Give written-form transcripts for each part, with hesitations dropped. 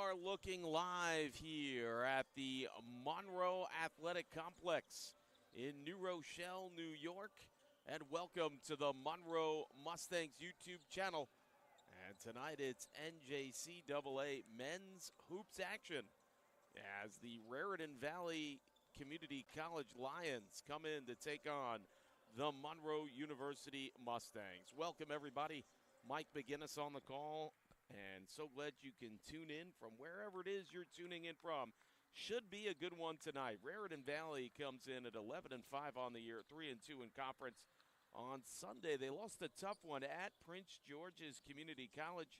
are looking live here at the Monroe Athletic Complex in New Rochelle, New York. And welcome to the Monroe Mustangs YouTube channel. And tonight it's NJCAA men's hoops action as the Raritan Valley Community College Lions come in to take on the Monroe University Mustangs. Welcome, everybody. Mike McGinnis on the call. And so glad you can tune in from wherever it is you're tuning in from. Should be a good one tonight. Raritan Valley comes in at 11-5 on the year, 3-2 in conference. On Sunday, they lost a tough one at Prince George's Community College,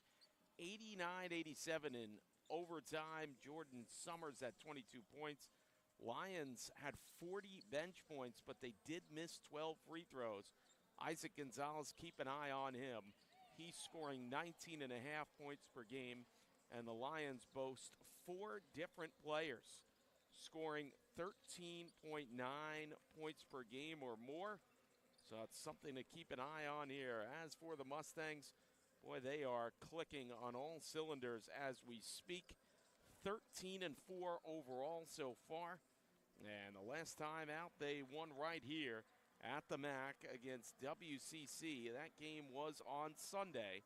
89-87 in overtime. Jordan Summers at 22 points. Lions had 40 bench points, but they did miss 12 free throws. Isaac Gonzalez, keep an eye on him. He's scoring 19.5 points per game, and the Lions boast 4 different players scoring 13.9 points per game or more. So it's something to keep an eye on here. As for the Mustangs, boy, they are clicking on all cylinders as we speak. 13-4 overall so far. And the last time out, they won right here at the MAC against WCC. That game was on Sunday,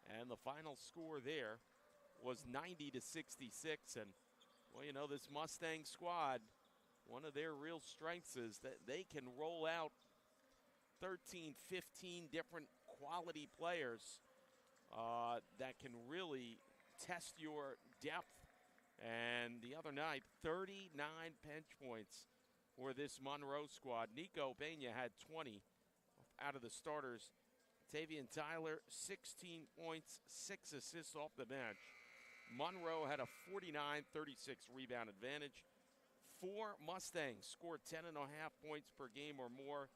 and the final score there was 90-66. And, well, you know, this Mustang squad, one of their real strengths is that they can roll out 13, 15 different quality players that can really test your depth. And the other night, 39 bench points for this Monroe squad. Nico Pena had 20 out of the starters. Tavian Tyler, 16 points, 6 assists off the bench. Monroe had a 49-36 rebound advantage. 4 Mustangs scored 10.5 points per game or more,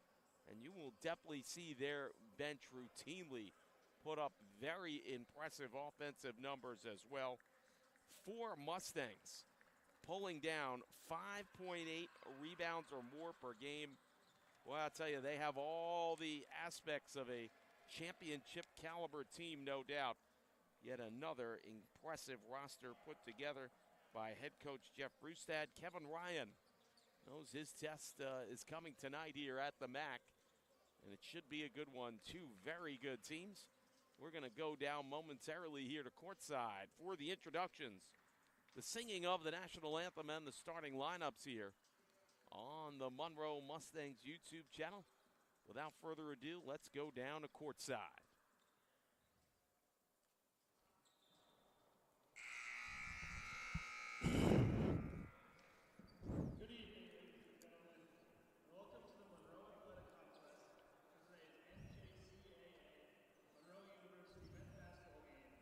and you will definitely see their bench routinely put up very impressive offensive numbers as well. 4 Mustangs pulling down 5.8 rebounds or more per game. Well, I'll tell you, they have all the aspects of a championship caliber team, no doubt. Yet another impressive roster put together by head coach Jeff Brustad. Kevin Ryan knows his test is coming tonight here at the MAC, and it should be a good one. 2 very good teams. We're going to go down momentarily here to courtside for the introductions, the singing of the national anthem, and the starting lineups here on the Monroe Mustangs YouTube channel. Without further ado, let's go down to courtside. Good evening, ladies and gentlemen. Welcome to the Monroe Athletic Complex for today's NJCAA Monroe University men's basketball game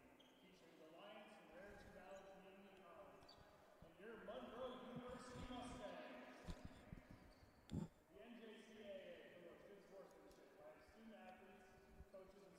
featuring the Lions from Raritan Valley Community College and your Monroe University Mustangs. The NJCAA promotes good sportsmanship by its student athletes, coaches, and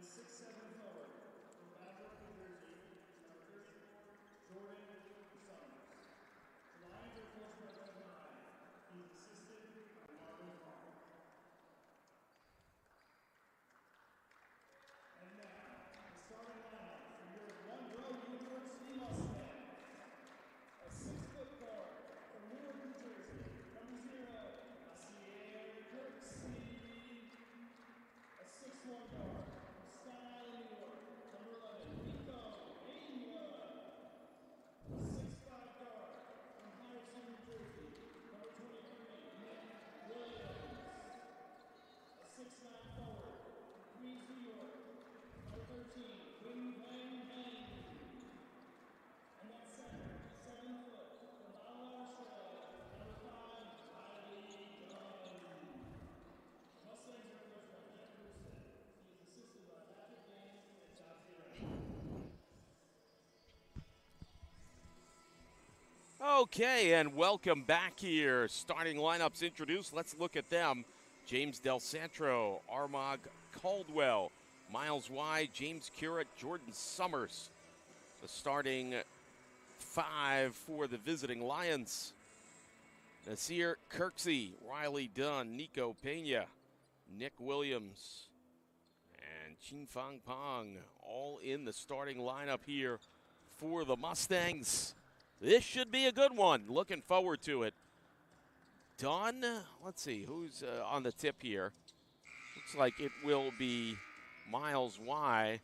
the 6'7" forward from Monroe, New Jersey, number 34, Jordan Summers. The Lions are coached by Doug Ryan. He's assisted by Marvin Farr. And now, the starting lineup for your Monroe University Mustangs. A 6-foot guard from Newark, New Jersey, number 0, Asier Kirksey. A 6'1" guard from Staten Island, New York, number 11, Nico Pena. A 6'5" guard from Harrison, New Jersey, number 23, Nick Williams. A 6'9" forward from Queens, New York, number 13, Wing Wang Hang. And that center, 7 foot, from Monroe, Rochelle, number 5, Riley Dunn. Mustangs are coached by Jeff Brewston. He is assisted by Patrick Gaines and Chauncey Ray. Okay, and welcome back here. Starting lineups introduced. Let's look at them. James Del Santro, Armagh Caldwell, Miles Y, James Curett, Jordan Summers. The starting 5 for the visiting Lions. Asier Kirksey, Riley Dunn, Nico Pena, Nick Williams, and Chin Fang Pong, all in the starting lineup here for the Mustangs. This should be a good one. Looking forward to it. Dunn, let's see, who's on the tip here? Looks like it will be Miles Y.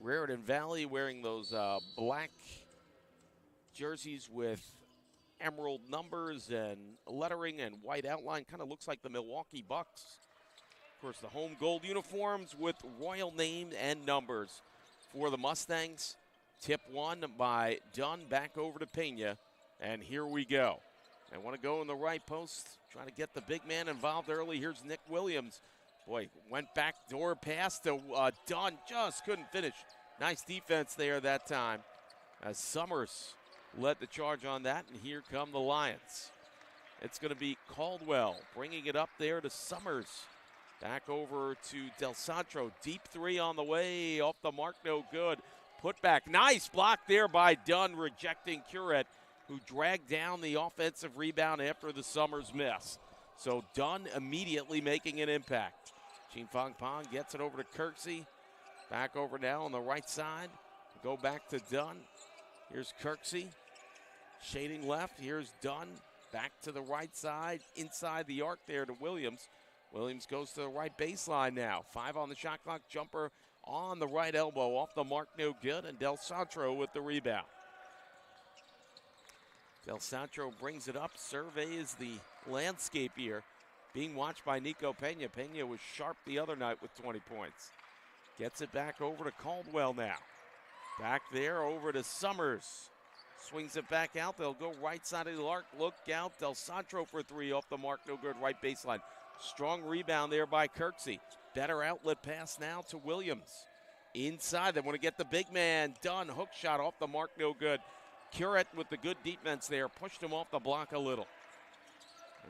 Raritan Valley wearing those black jerseys with emerald numbers and lettering and white outline. Kind of looks like the Milwaukee Bucks. Of course, the home gold uniforms with royal name and numbers for the Mustangs. Tip one by Dunn, back over to Pena, and here we go. They want to go in the right post, trying to get the big man involved early. Here's Nick Williams. Boy, went back door pass to Dunn, just couldn't finish. Nice defense there that time as Summers led the charge on that, and here come the Lions. It's going to be Caldwell bringing it up there to Summers. Back over to Del Santro. Deep three on the way, off the mark, no good. Put back, nice block there by Dunn, rejecting Curett, who dragged down the offensive rebound after the Summers miss. So Dunn immediately making an impact. Chin Fang Pong gets it over to Kirksey. Back over now on the right side. Go back to Dunn. Here's Kirksey. Shading left. Here's Dunn. Back to the right side. Inside the arc there to Williams. Williams goes to the right baseline now. 5 on the shot clock. Jumper on the right elbow. Off the mark, no good. And Del Santro with the rebound. Del Santro brings it up. Surveys the landscape here. Being watched by Nico Pena. Pena was sharp the other night with 20 points. Gets it back over to Caldwell now. Back there over to Summers. Swings it back out. They'll go right side of the arc. Look out. Del Santro for 3. Off the mark. No good. Right baseline. Strong rebound there by Kirksey. Better outlet pass now to Williams. Inside. They want to get the big man. Dunn. Hook shot off the mark. No good. Curett with the good defense there. Pushed him off the block a little.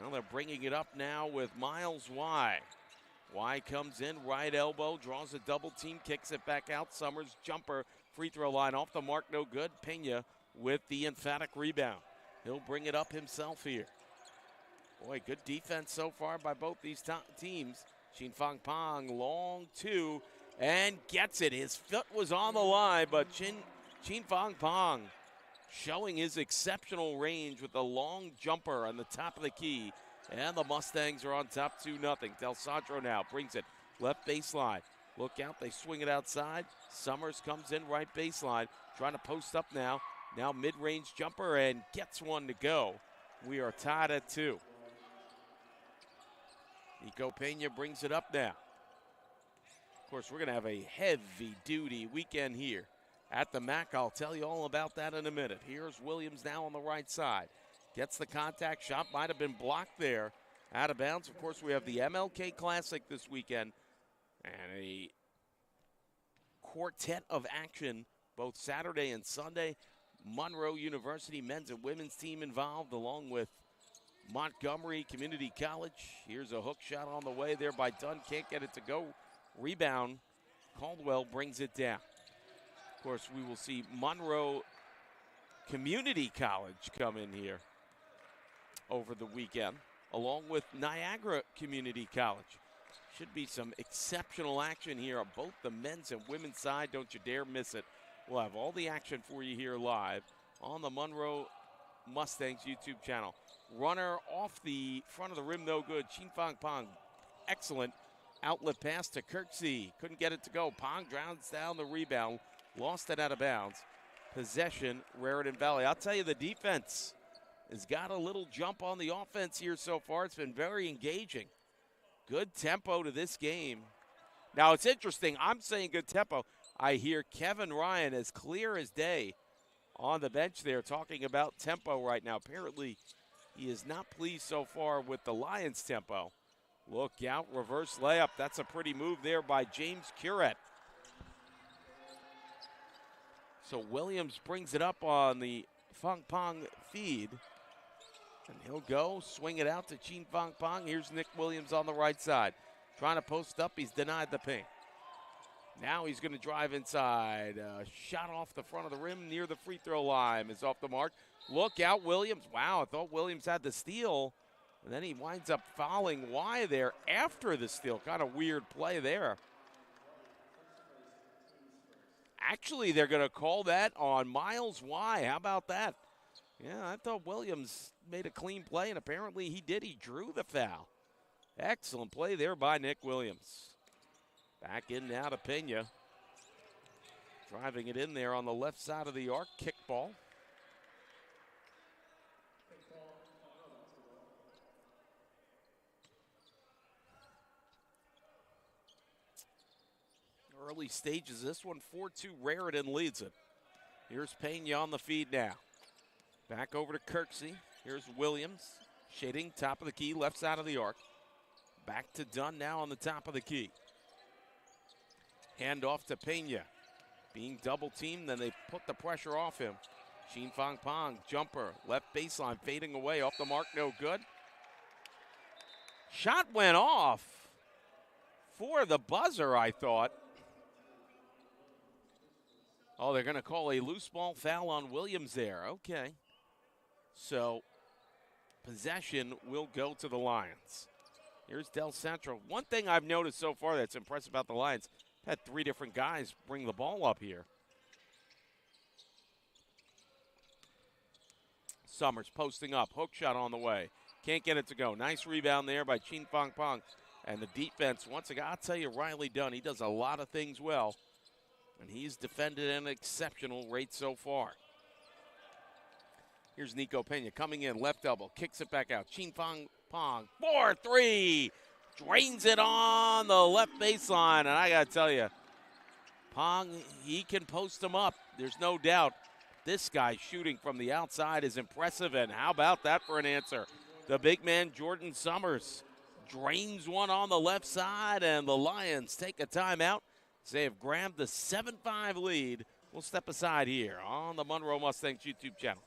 Well, they're bringing it up now with Miles Y. Y comes in, right elbow, draws a double team, kicks it back out. Summers, jumper, free throw line off the mark, no good. Pena with the emphatic rebound. He'll bring it up himself here. Boy, good defense so far by both these teams. Chin Fang Pong, long 2, and gets it. His foot was on the line, but Chin Fang Pong showing his exceptional range with a long jumper on the top of the key. And the Mustangs are on top 2-0. Del Santro now brings it left baseline. Look out, they swing it outside. Summers comes in right baseline, trying to post up now. Now mid-range jumper and gets one to go. We are tied at 2. Nico Pena brings it up now. Of course, we're going to have a heavy-duty weekend here at the MAC. I'll tell you all about that in a minute. Here's Williams now on the right side. Gets the contact shot, might have been blocked there. Out of bounds. Of course, we have the MLK Classic this weekend. And a quartet of action both Saturday and Sunday. Monroe University men's and women's team involved, along with Montgomery Community College. Here's a hook shot on the way there by Dunn. Can't get it to go. Rebound Caldwell brings it down. Of course, we will see Monroe Community College come in here over the weekend, along with Niagara Community College. Should be some exceptional action here on both the men's and women's side. Don't you dare miss it. We'll have all the action for you here live on the Monroe Mustangs YouTube channel. Runner off the front of the rim, no good. Chin Fang Pong, excellent outlet pass to Kirksey. Couldn't get it to go. Pong drowns down the rebound, lost it out of bounds. Possession, Raritan Valley. I'll tell you, the defense has got a little jump on the offense here so far. It's been very engaging. Good tempo to this game. Now, it's interesting. I'm saying good tempo. I hear Kevin Ryan, as clear as day, on the bench there talking about tempo right now. Apparently, he is not pleased so far with the Lions' tempo. Look out, reverse layup. That's a pretty move there by James Curette. So Williams brings it up on the Fang Pong feed. And he'll go, swing it out to Chin Fang Pong. Here's Nick Williams on the right side. Trying to post up, he's denied the ping. Now he's going to drive inside. Shot off the front of the rim near the free throw line is off the mark. Look out, Williams. Wow, I thought Williams had the steal. And then he winds up fouling Y there after the steal. Kind of weird play there. Actually, they're going to call that on Miles Y. How about that? Yeah, I thought Williams made a clean play, and apparently he did. He drew the foul. Excellent play there by Nick Williams. Back in now to Pena. Driving it in there on the left side of the arc. Kickball. Early stages. This one 4-2. Raritan leads it. Here's Pena on the feed now. Back over to Kirksey. Here's Williams. Shading top of the key, left side of the arc. Back to Dunn now on the top of the key. Hand off to Pena. Being double teamed, then they put the pressure off him. Chin Fang Pong, jumper, left baseline, fading away, off the mark, no good. Shot went off for the buzzer, I thought. Oh, they're going to call a loose ball foul on Williams there. Okay. So, possession will go to the Lions. Here's Del Centro. One thing I've noticed so far that's impressive about the Lions, had 3 different guys bring the ball up here. Summers posting up. Hook shot on the way. Can't get it to go. Nice rebound there by Chin Fang Pong. And the defense, once again, I'll tell you, Riley Dunn, he does a lot of things well. And he's defended at an exceptional rate so far. Here's Nico Pena coming in, left elbow, kicks it back out. Chin Fang Pong, 4-3. Drains it on the left baseline. And I got to tell you, Pong, he can post them up. There's no doubt. This guy shooting from the outside is impressive. And how about that for an answer? The big man, Jordan Summers, drains one on the left side. And the Lions take a timeout. They have grabbed the 7-5 lead. We'll step aside here on the Monroe Mustangs YouTube channel.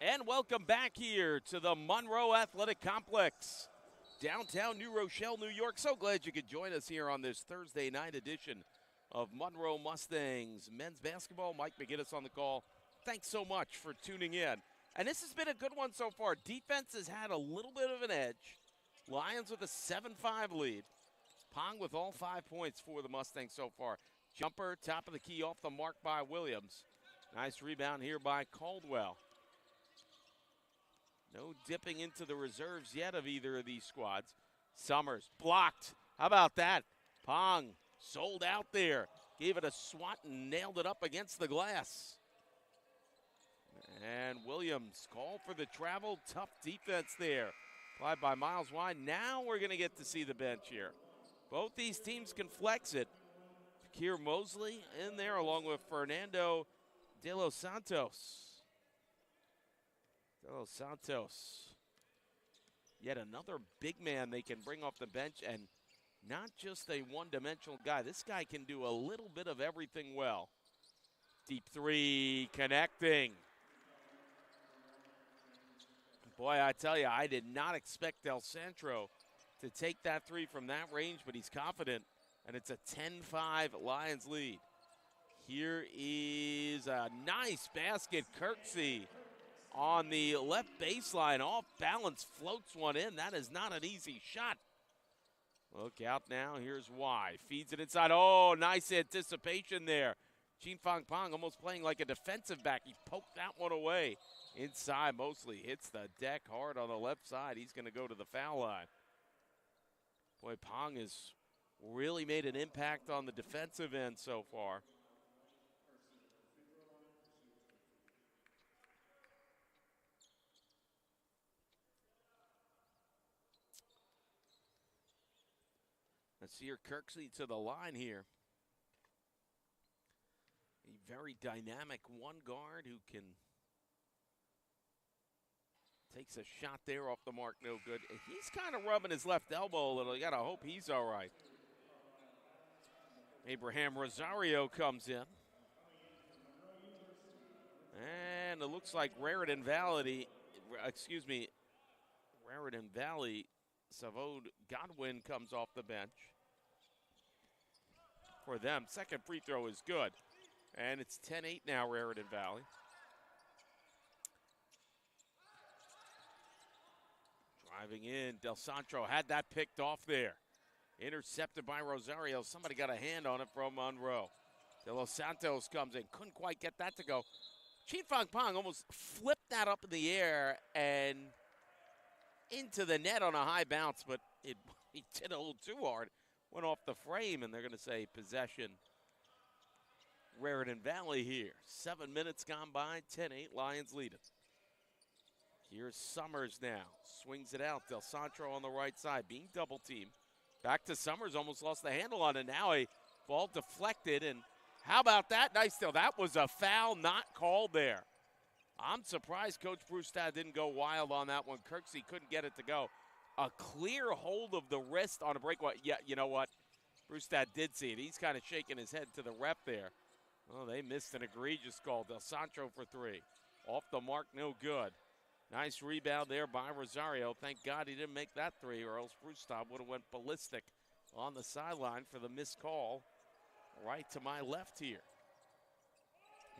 And welcome back here to the Monroe Athletic Complex. downtown New Rochelle, New York. So glad you could join us here on this Thursday night edition of Monroe Mustangs men's basketball. Mike McGinnis on the call. Thanks so much for tuning in. And this has been a good one so far. Defense has had a little bit of an edge. Lions with a 7-5 lead. Pong with all 5 points for the Mustangs so far. Jumper, top of the key, off the mark by Williams. Nice rebound here by Caldwell. No dipping into the reserves yet of either of these squads. Summers blocked. How about that? Pong sold out there. Gave it a swat and nailed it up against the glass. And Williams called for the travel. Tough defense there. Applied by Miles Wide. Now we're going to get to see the bench here. Both these teams can flex it. Keir Mosley in there along with Fernando De Los Santos. De Los Santos. Yet another big man they can bring off the bench, and not just a one-dimensional guy. This guy can do a little bit of everything well. Deep three, connecting. Boy, I tell you, I did not expect Del Santro to take that three from that range, but he's confident, and it's a 10-5 Lions lead. Here is a nice basket. Kirksey on the left baseline, off balance, floats one in. That is not an easy shot. Look out now. Here's why. Feeds it inside. Oh, nice anticipation there. Chin-Fang Pong almost playing like a defensive back. He poked that one away. Inside, Mosley hits the deck hard on the left side. He's going to go to the foul line. Boy, Pong has really made an impact on the defensive end so far. Let's see here, Kirksey to the line here. A very dynamic one guard who can takes a shot there off the mark, no good. He's kind of rubbing his left elbow a little. You got to hope he's all right. Abraham Rosario comes in. And it looks like Raritan Valley, Savode Godwin comes off the bench for them. Second free throw is good. And it's 10-8 now, Raritan Valley. Driving in, Del Santro had that picked off there. Intercepted by Rosario. Somebody got a hand on it from Monroe. De Los Santos comes in. Couldn't quite get that to go. Chin-Fang Pong almost flipped that up in the air and into the net on a high bounce, but he did a little too hard. Went off the frame, and they're going to say possession. Raritan Valley here. 7 minutes gone by, 10-8, Lions leading. Here's Summers now. Swings it out. Del Santro on the right side, being double teamed. Back to Summers, almost lost the handle on it. Now a ball deflected, and how about that? Nice steal. That was a foul not called there. I'm surprised Coach Brustad didn't go wild on that one. Kirksey couldn't get it to go. A clear hold of the wrist on a breakaway. Yeah, you know what? Brustad did see it. He's kind of shaking his head to the ref there. Oh, they missed an egregious call. Del Santro for three. Off the mark, no good. Nice rebound there by Rosario. Thank God he didn't make that three, or else Brustad would have went ballistic on the sideline for the missed call. Right to my left here.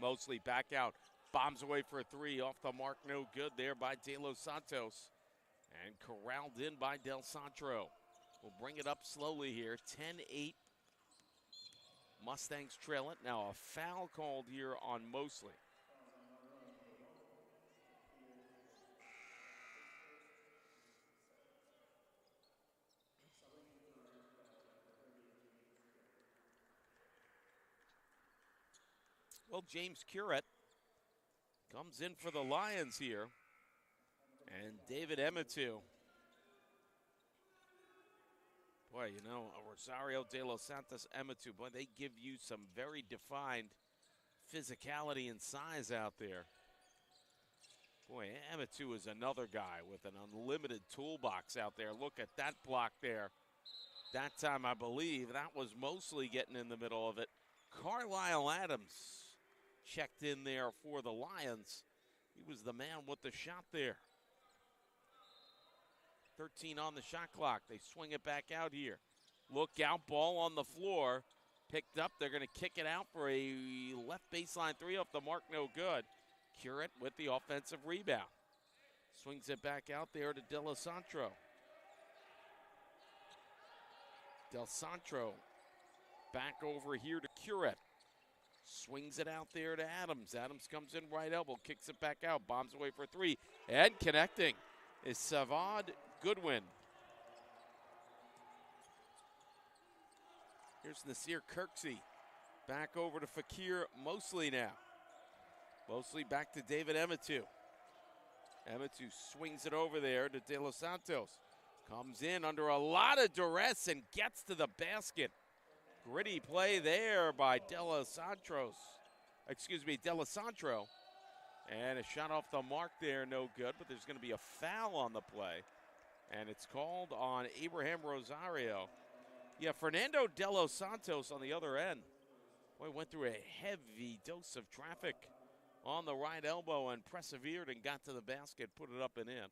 Mosley back out. Bombs away for a three. Off the mark, no good there by De Los Santos. And corralled in by Del Santro. We'll bring it up slowly here. 10-8. Mustangs trail it. Now a foul called here on Mosley. Well, James Curett comes in for the Lions here. And David Emitu. Boy, you know, Rosario, De Los Santos, Emitu, boy, they give you some very defined physicality and size out there. Boy, Emitu is another guy with an unlimited toolbox out there. Look at that block there. That time, I believe, that was mostly getting in the middle of it. Carlisle Adams checked in there for the Lions. He was the man with the shot there. 13 on the shot clock. They swing it back out here. Look out, ball on the floor. Picked up. They're going to kick it out for a left baseline three off the mark. No good. Curate with the offensive rebound. Swings it back out there to D'Alessandro. D'Alessandro back over here to Curate. Swings it out there to Adams. Adams comes in right elbow, kicks it back out, bombs away for three. And connecting is Savad Goodwin. Here's Nasir Kirksey. Back over to Fakir Mosley now. Mosley back to David Emitu. Emitu swings it over there to De Los Santos. Comes in under a lot of duress and gets to the basket. Gritty play there by D'Alessandro. And a shot off the mark there, no good, but there's going to be a foul on the play. And it's called on Abraham Rosario. Yeah, Fernando De Los Santos on the other end. Boy, went through a heavy dose of traffic on the right elbow and persevered and got to the basket, put it up and in.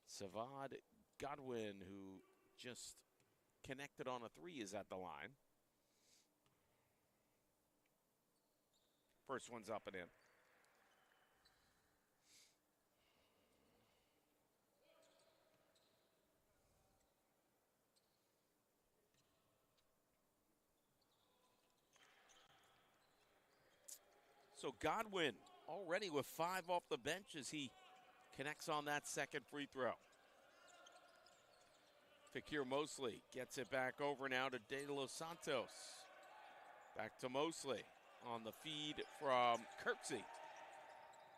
Savad Godwin, who just connected on a three, is at the line. First one's up and in. So Godwin already with 5 off the bench as he connects on that second free throw. Fakir Mosley gets it back over now to De Los Santos. Back to Mosley on the feed from Kirksey.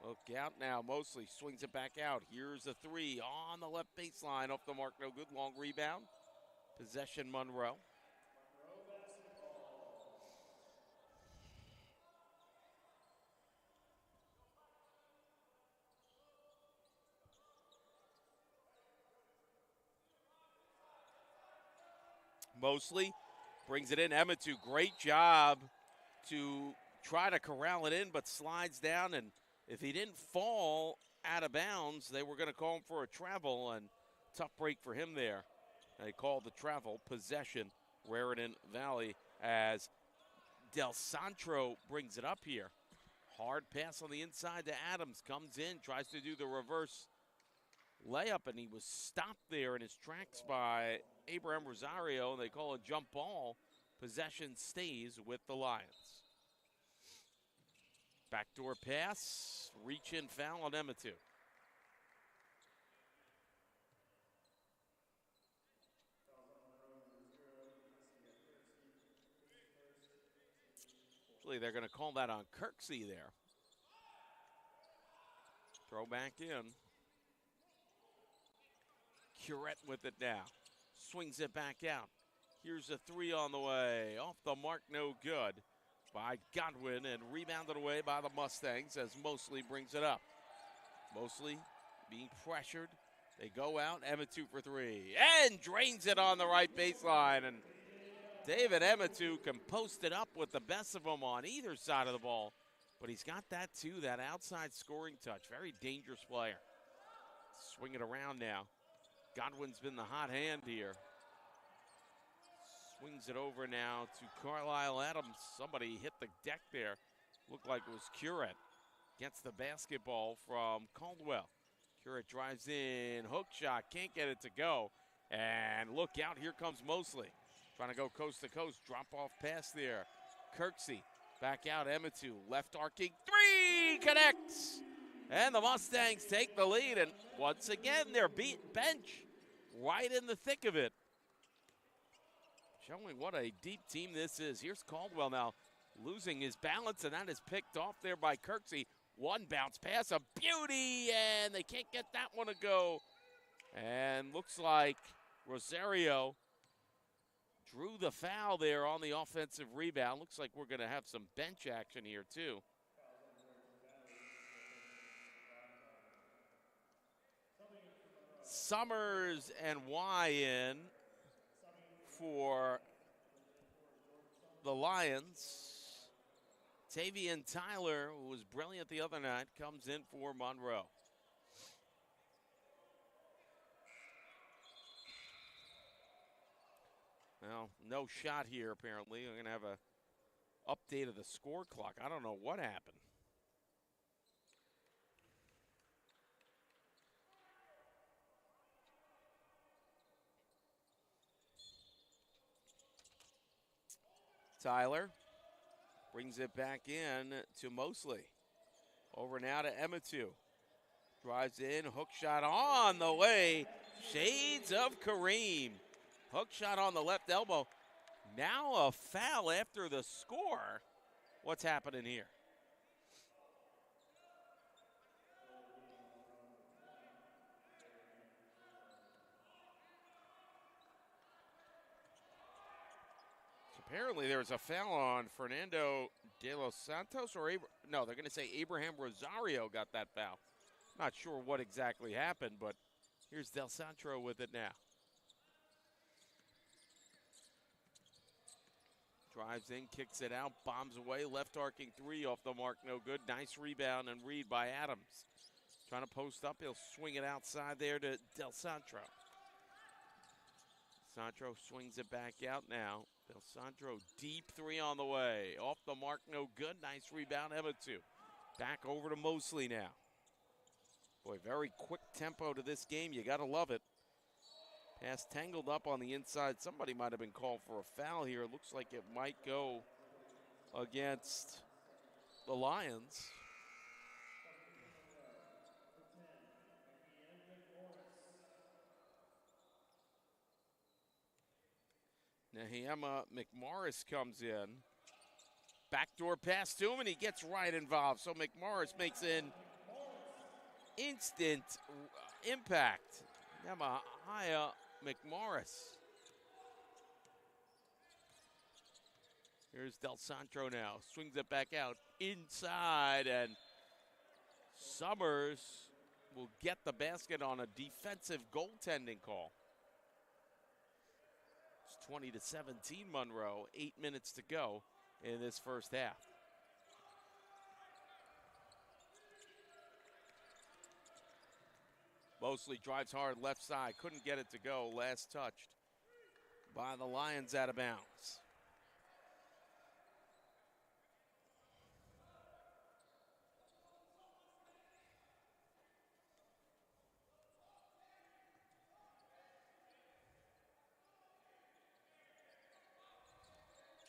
Look out now, Mosley swings it back out. Here's a three on the left baseline, off the mark, no good, long rebound. Possession Monroe. Mosley brings it in. Emitu, great job to try to corral it in, but slides down. And if he didn't fall out of bounds, they were going to call him for a travel, and tough break for him there. They called the travel. Possession, Raritan Valley, as Del Santro brings it up here. Hard pass on the inside to Adams. Comes in, tries to do the reverse layup, and he was stopped there in his tracks by Abraham Rosario, and they call a jump ball. Possession stays with the Lions. Backdoor pass, reach in foul on Emitu. Actually, they're going to call that on Kirksey there. Throw back in. Curate with it now. Swings it back out. Here's a three on the way. Off the mark, no good by Godwin, and rebounded away by the Mustangs as Mosley brings it up. Mosley being pressured. They go out. Emitu for three. And drains it on the right baseline. And David Emitu can post it up with the best of them on either side of the ball. But he's got that too, that outside scoring touch. Very dangerous player. Swing it around now. Godwin's been the hot hand here. Swings it over now to Carlisle Adams. Somebody hit the deck there. Looked like it was Curate. Gets the basketball from Caldwell. Curate drives in, hook shot, can't get it to go. And look out, here comes Mosley. Trying to go coast to coast, drop off pass there. Kirksey back out, Emitu, left arcing, three, connects. And the Mustangs take the lead, and once again, their bench right in the thick of it. Showing what a deep team this is. Here's Caldwell now losing his balance, and that is picked off there by Kirksey. One bounce pass, a beauty, and they can't get that one to go. And looks like Rosario drew the foul there on the offensive rebound. Looks like we're going to have some bench action here too. Summers and Wyan for the Lions. Tavian Tyler, who was brilliant the other night, comes in for Monroe. Well, no shot here, apparently. We're going to have a update of the score clock. I don't know what happened. Tyler brings it back in to Mosley. Over now to Emmatu. Drives in, hook shot on the way. Shades of Kareem. Hook shot on the left elbow. Now a foul after the score. What's happening here? So apparently there was a foul on Fernando de los Santos, or no, they're going to say Abraham Rosario got that foul. Not sure what exactly happened, but here's Del Santro with it now. Drives in, kicks it out, bombs away, left arcing three off the mark, no good. Nice rebound and read by Adams. Trying to post up, he'll swing it outside there to Del Santro. Santro swings it back out now. Del Santro, deep three on the way. Off the mark, no good. Nice rebound, Emmatu. Back over to Mosley now. Boy, very quick tempo to this game. You got to love it. Pass tangled up on the inside. Somebody might have been called for a foul here. Looks like it might go against the Lions. Nehemiah McMorris comes in. Backdoor pass to him, and he gets right involved. So McMorris makes an instant impact. Nehemiah McMorris. Here's Del Santro now. Swings it back out inside, and Summers will get the basket on a defensive goaltending call. It's 20-17 Monroe. 8 minutes to go in this first half. Mosley drives hard left side. Couldn't get it to go. Last touched by the Lions out of bounds.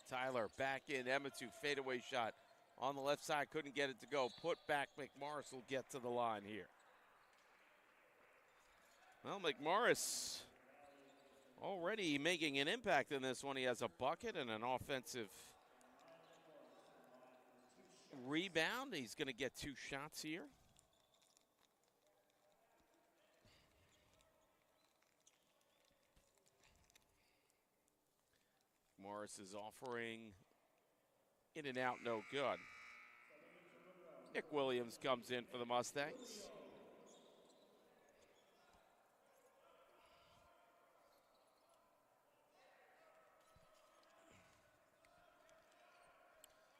Tyler back in. Emmatu fadeaway shot on the left side. Couldn't get it to go. Put back. McMorris will get to the line here. Well, McMorris already making an impact in this one. He has a bucket and an offensive rebound. He's going to get 2 shots here. Morris is offering in and out, no good. Nick Williams comes in for the Mustangs.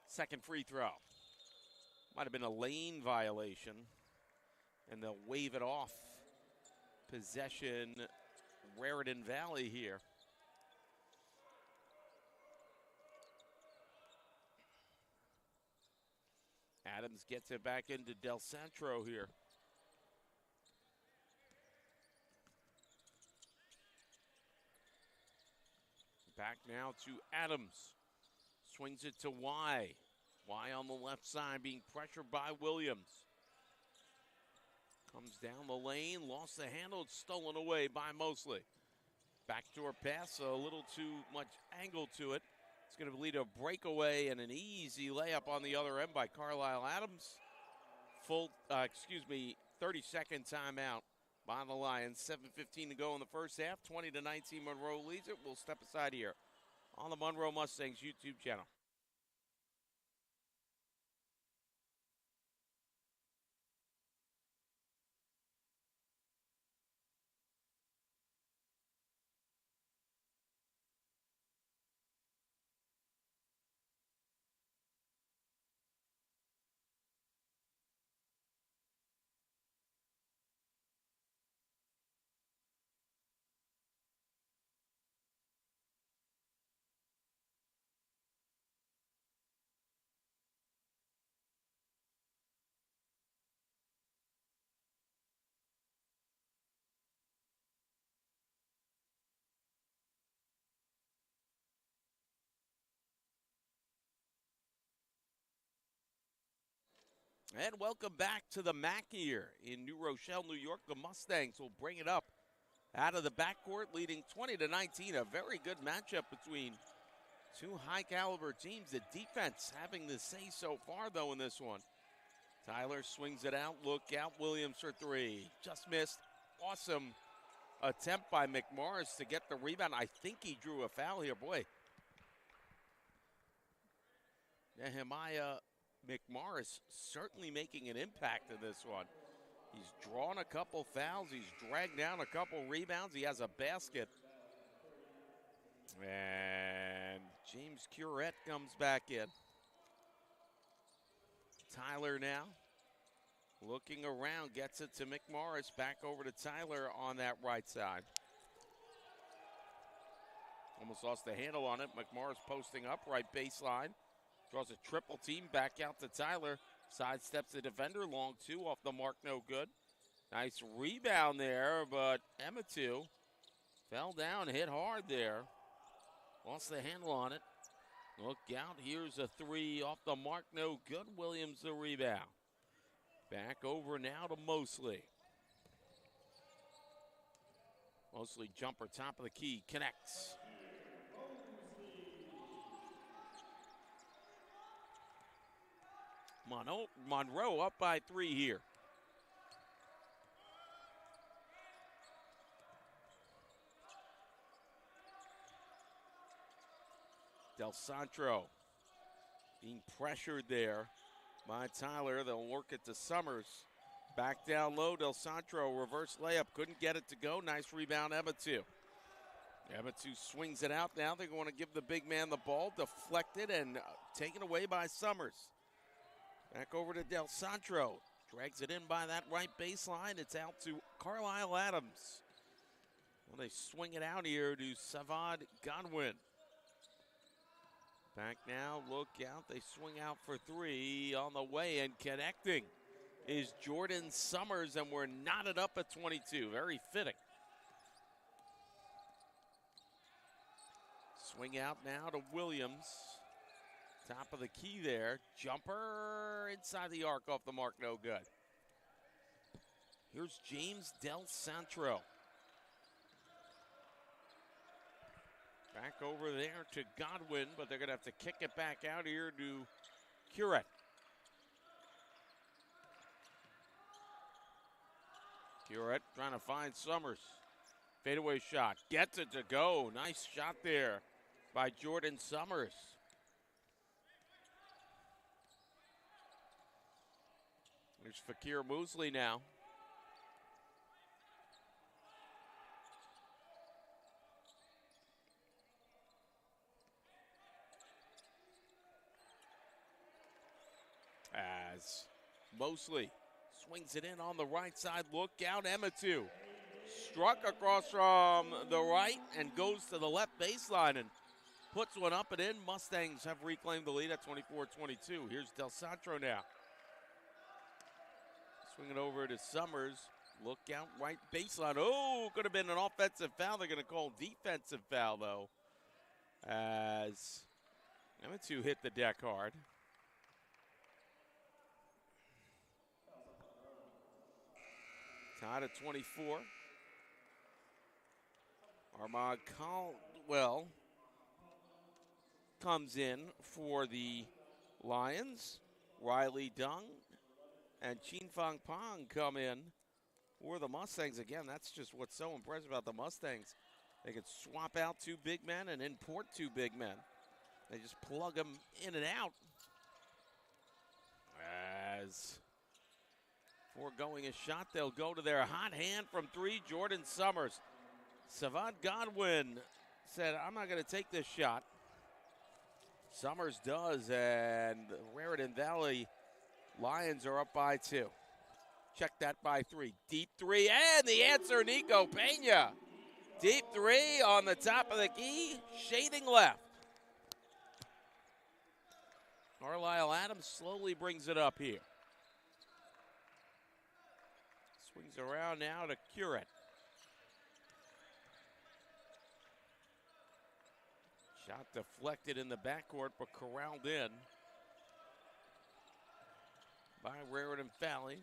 Second free throw. Might have been a lane violation, and they'll wave it off. Possession, Raritan Valley here. Adams gets it back into Del Santro here. Back now to Adams. Swings it to Y. Y on the left side being pressured by Williams. Comes down the lane, lost the handle, it's stolen away by Mosley. Backdoor pass, a little too much angle to it. It's going to lead to a breakaway and an easy layup on the other end by Carlisle Adams. 30-second timeout by the Lions. 7:15 to go in the first half. 20-19 Monroe leads it. We'll step aside here on the Monroe Mustangs YouTube channel. And welcome back to the MAC here in New Rochelle, New York. The Mustangs will bring it up out of the backcourt, leading 20-19. A very good matchup between two high-caliber teams. The defense having the say so far, though, in this one. Tyler swings it out. Look out, Williams for three. Just missed. Awesome attempt by McMorris to get the rebound. I think he drew a foul here. Boy, Nehemiah McMorris certainly making an impact in this one. He's drawn a couple fouls. He's dragged down a couple rebounds. He has a basket. And James Curette comes back in. Tyler now looking around, gets it to McMorris. Back over to Tyler on that right side. Almost lost the handle on it. McMorris posting up, right baseline. Draws a triple team, back out to Tyler. Sidesteps the defender, long two, off the mark, no good. Nice rebound there, but Emmett fell down, hit hard there. Lost the handle on it. Look out, here's a three, off the mark, no good. Williams the rebound. Back over now to Mosley. Mosley jumper, top of the key, connects. Monroe up by three here. Del Santro being pressured there by Tyler. They'll work it to Summers. Back down low, Del Santro, reverse layup. Couldn't get it to go. Nice rebound, Emmett. Emmett swings it out now. They're going to give the big man the ball. Deflected and taken away by Summers. Back over to Del Santro. Drags it in by that right baseline. It's out to Carlisle Adams. Well, they swing it out here to Savad Godwin. Back now, look out. They swing out for three on the way, and connecting is Jordan Summers, and we're knotted up at 22. Very fitting. Swing out now to Williams. Top of the key there. Jumper inside the arc, off the mark, no good. Here's James Del Santro. Back over there to Godwin, but they're going to have to kick it back out here to Curette. Curette trying to find Summers. Fadeaway shot. Gets it to go. Nice shot there by Jordan Summers. There's Fakir Mosley now. As Mosley swings it in on the right side. Look out, Emmett struck across from the right and goes to the left baseline and puts one up and in. Mustangs have reclaimed the lead at 24-22. Here's Del Santro now. Swing it over to Summers. Look out, right baseline. Oh, could have been an offensive foul. They're going to call defensive foul, though, as Emmett hit the deck hard. Tied at 24. Armand Caldwell comes in for the Lions. Riley Dung and Chin Fang Pong come in for the Mustangs. Again, that's just what's so impressive about the Mustangs. They can swap out two big men and import two big men. They just plug them in and out. As foregoing a shot, they'll go to their hot hand from three, Jordan Summers. Savad Godwin said, I'm not going to take this shot. Summers does, and the Raritan Valley Lions are up by two. Check that by three. Deep three, and the answer, Nico Pena. Deep three on the top of the key, shading left. Carlisle Adams slowly brings it up here. Swings around now to Curette. Shot deflected in the backcourt, but corralled in by Raritan Valley.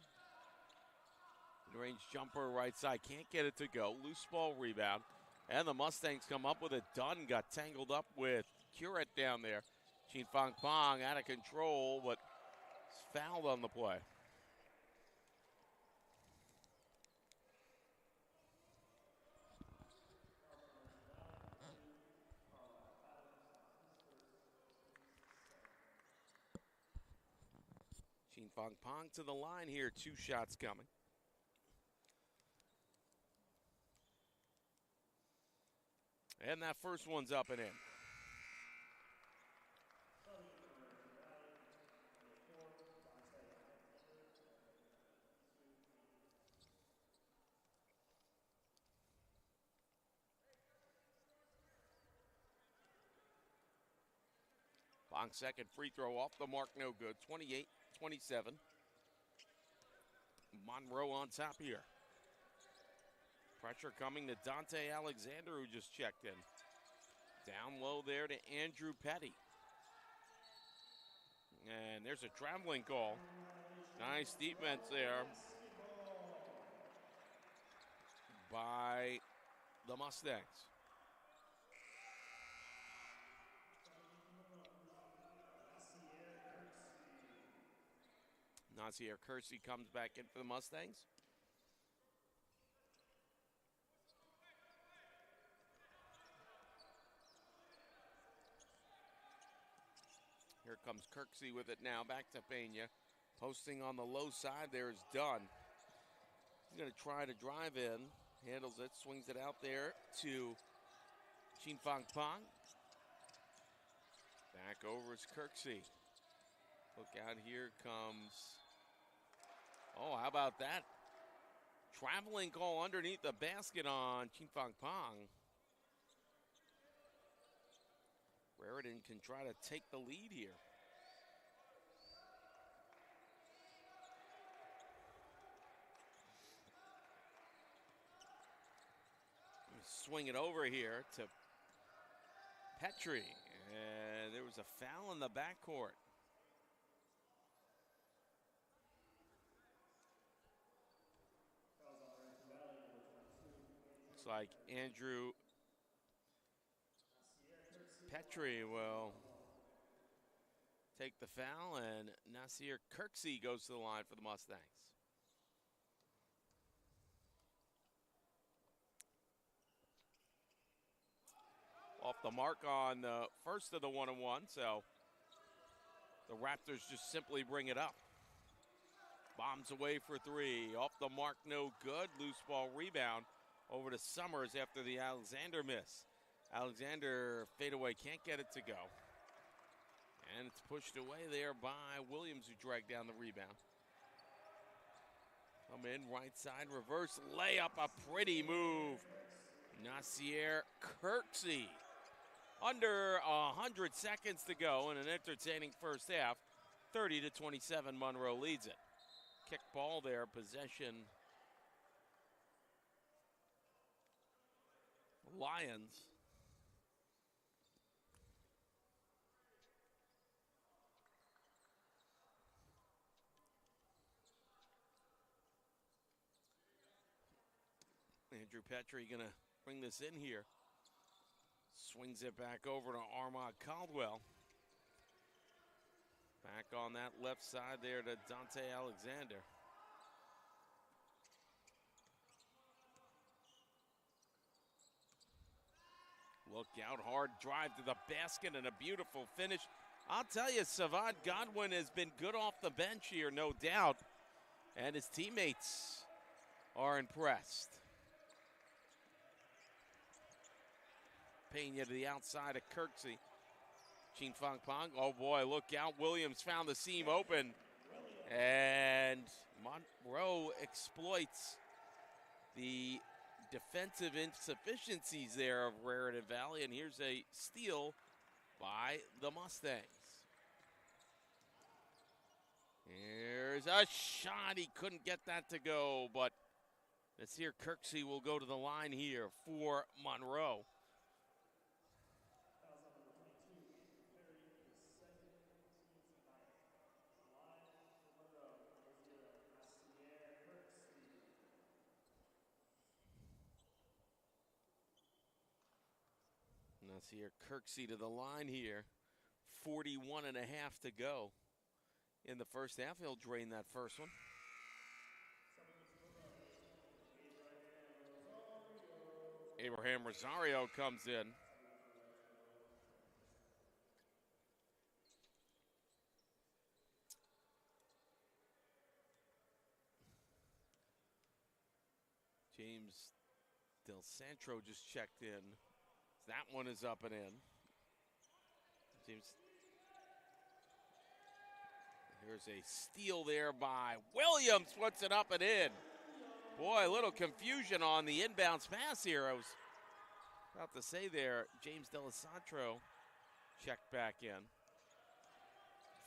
Mid-range jumper right side, can't get it to go. Loose ball rebound. And the Mustangs come up with it. Dunn got tangled up with Curette down there. Chin Fang Pong out of control, but fouled on the play. Chin Fang Pong to the line here. 2 shots coming. And that first one's up and in. Pong's second free throw off the mark, no good. 28-27. Monroe on top here. Pressure coming to Dante Alexander, who just checked in. Down low there to Andrew Petty. And there's a traveling call. Nice defense there by the Mustangs. Nasir Kersey comes back in for the Mustangs. Here comes Kirksey with it now, back to Pena. Posting on the low side there is Dunn. He's going to try to drive in. Handles it, swings it out there to Chin Fang Pong. Back over is Kirksey. Look out, here comes. Oh, how about that? Traveling call underneath the basket on Chin Fang Pong. Raritan can try to take the lead here. Swing it over here to Petrie. And there was a foul in the backcourt. Looks like Andrew Petrie will take the foul, and Nasir Kirksey goes to the line for the Mustangs. Off the mark on the first of the one-on-one, so the Raptors just simply bring it up. Bombs away for 3. Off the mark, no good. Loose ball rebound over to Summers after the Alexander miss. Alexander fadeaway, can't get it to go. And it's pushed away there by Williams, who dragged down the rebound. Come in, right side, reverse layup, a pretty move. Nasir Kirksey. Under 100 seconds to go in an entertaining first half. 30-27, Monroe leads it. Kick ball there, possession. Lions. Andrew Petrie gonna bring this in here. Swings it back over to Armand Caldwell. Back on that left side there to Dante Alexander. Look out, hard drive to the basket and a beautiful finish. I'll tell you, Savant Godwin has been good off the bench here, no doubt. And his teammates are impressed. Pena to the outside of Kirksey. Chin Fang Pong, oh boy, look out. Williams found the seam open. And Monroe exploits the defensive insufficiencies there of Raritan Valley. And here's a steal by the Mustangs. Here's a shot. He couldn't get that to go, but Nasir Kirksey will go to the line here for Monroe. As here, Kirksey to the line here. 41 and a half to go in the first half. He'll drain that first one. Abraham Rosario comes in. James Del Santro just checked in. That one is up and in. James. Here's a steal there by Williams. Puts it up and in. Boy, a little confusion on the inbounds pass here. I was about to say there, James Delisantro checked back in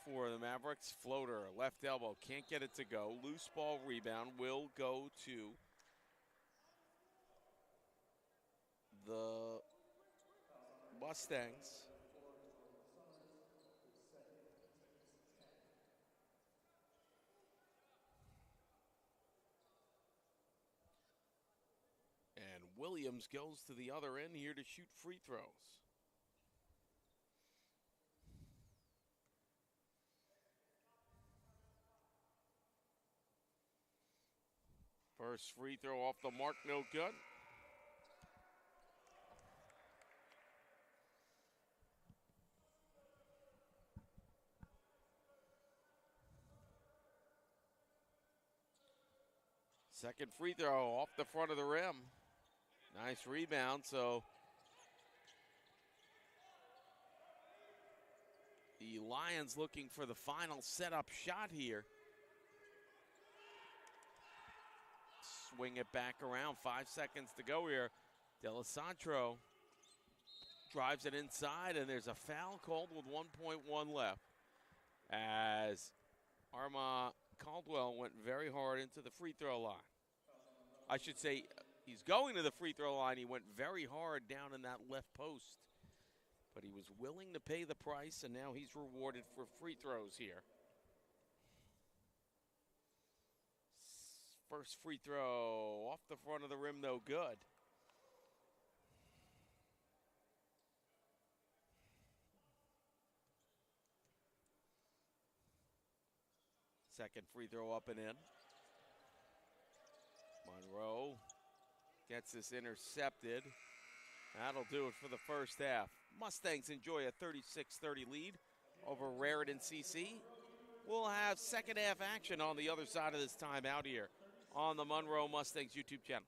for the Mavericks. Floater, left elbow, can't get it to go. Loose ball rebound will go to the Mustangs. And Williams goes to the other end here to shoot free throws. First free throw off the mark, no good. Second free throw off the front of the rim. Nice rebound, so the Lions looking for the final setup shot here. Swing it back around, 5 seconds to go here. Delisantro drives it inside, and there's a foul called with 1.1 left. As Arma Caldwell went very hard into the free throw line. I should say he's going to the free throw line. He went very hard down in that left post. But he was willing to pay the price, and now he's rewarded for free throws here. First free throw off the front of the rim, no good. Second free throw up and in. Monroe gets this intercepted. That'll do it for the first half. Mustangs enjoy a 36-30 lead over Raritan CC. We'll have second half action on the other side of this timeout here on the Monroe Mustangs YouTube channel.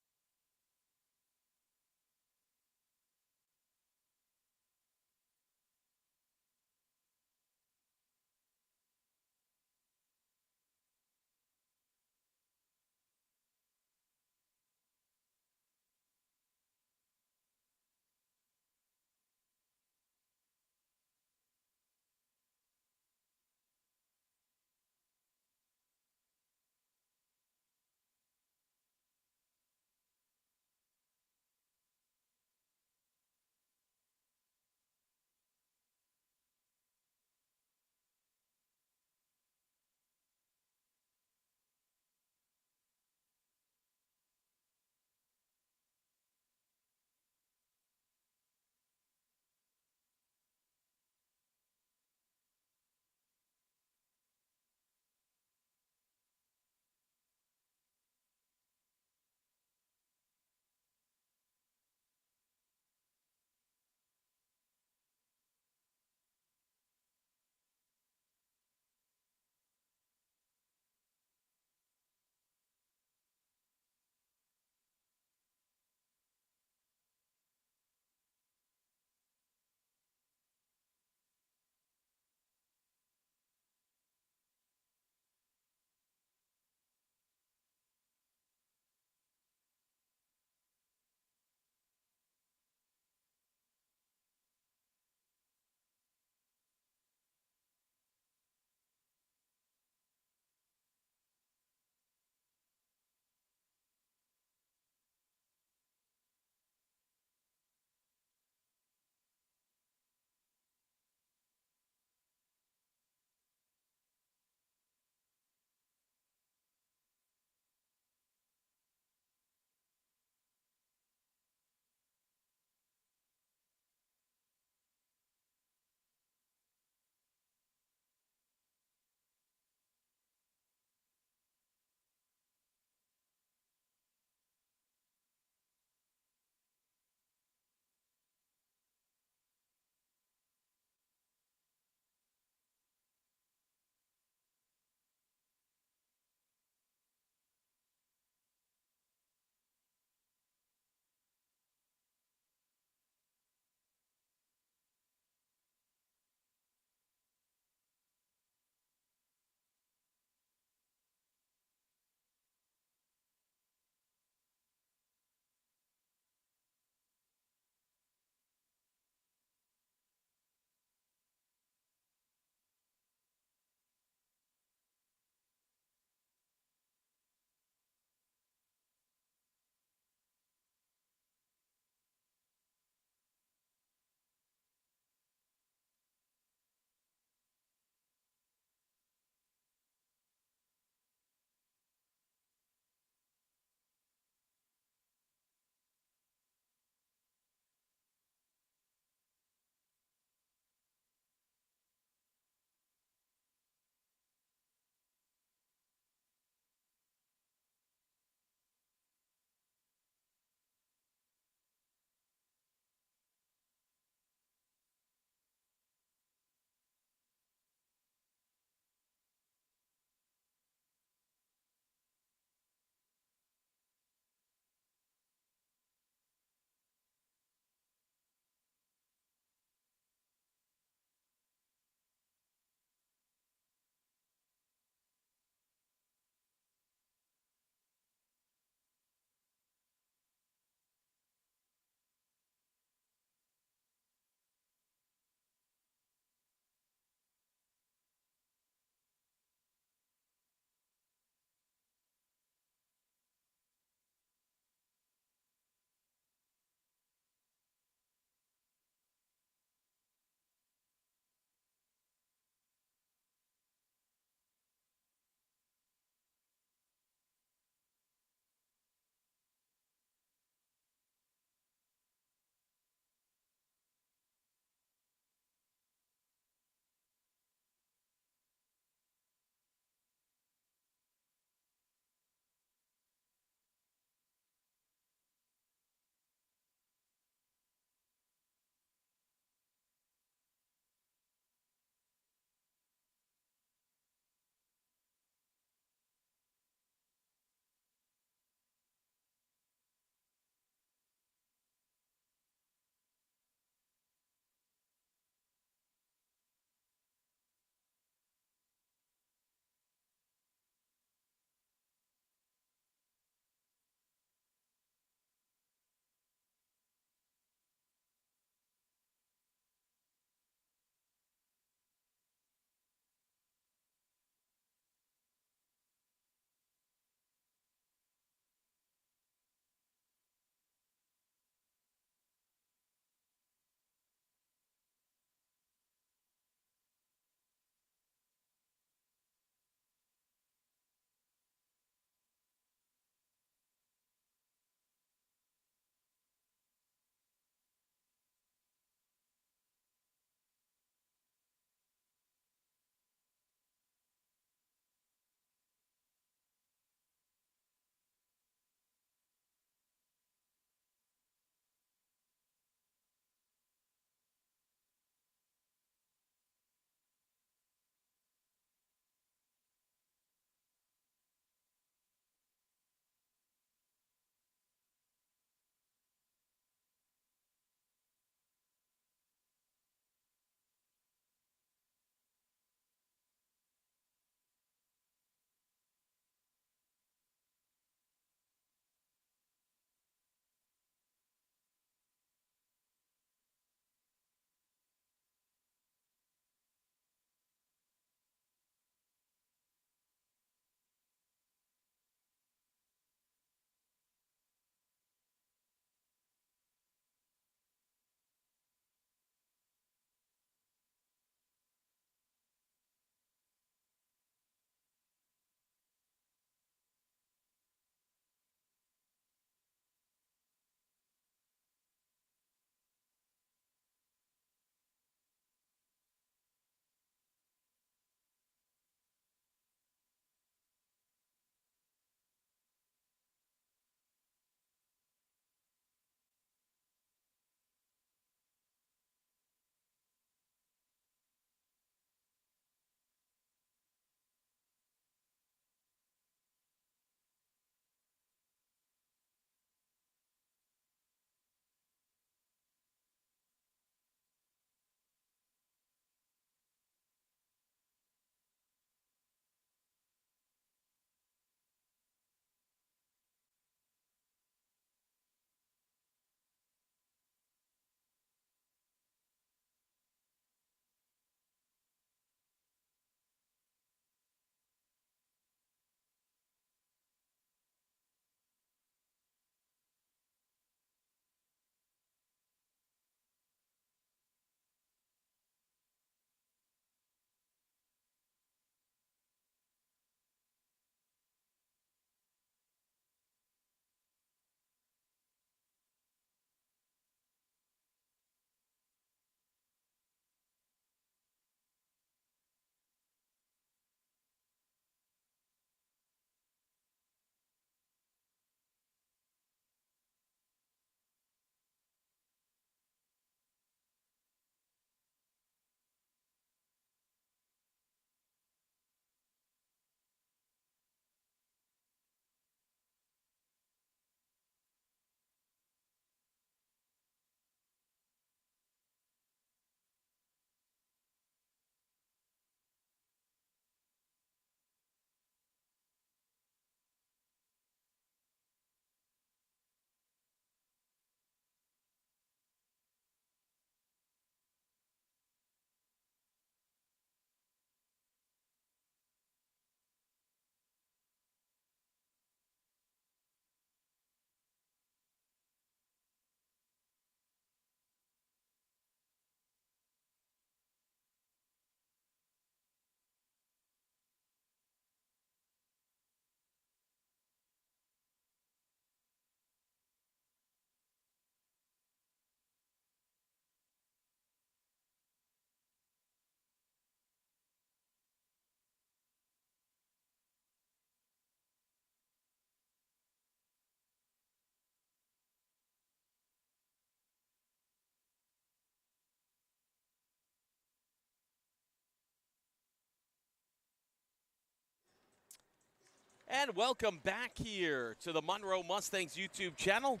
And welcome back here to the Monroe Mustangs YouTube channel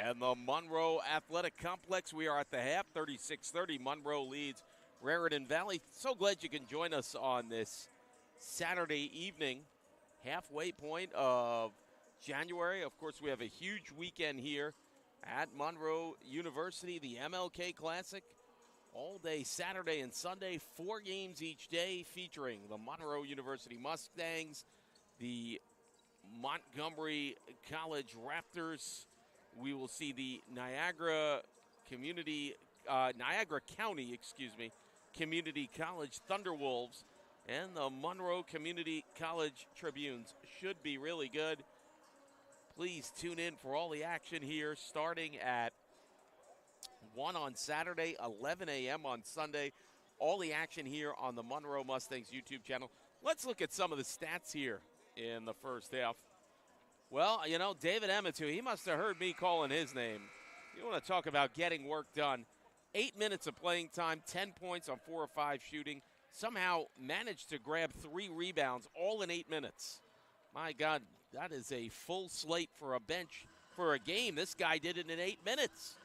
and the Monroe Athletic Complex. We are at the half, 36-30. Monroe leads Raritan Valley. So glad you can join us on this Saturday evening, halfway point of January. Of course, we have a huge weekend here at Monroe University, the MLK Classic. All day Saturday and Sunday, 4 games each day featuring the Monroe University Mustangs, the Montgomery College Raptors. We will see the Niagara County, Community College Thunderwolves, and the Monroe Community College Tribunes. Should be really good. Please tune in for all the action here, starting at 1 on Saturday, 11 a.m. on Sunday. All the action here on the Monroe Mustangs YouTube channel. Let's look at some of the stats here in the first half. Well, you know, David Emmett, he must have heard me calling his name. You want to talk about getting work done. 8 minutes of playing time, 10 points on 4 or 5 shooting. Somehow managed to grab 3 rebounds, all in 8 minutes. My God, that is a full slate for a bench for a game. This guy did it in 8 minutes.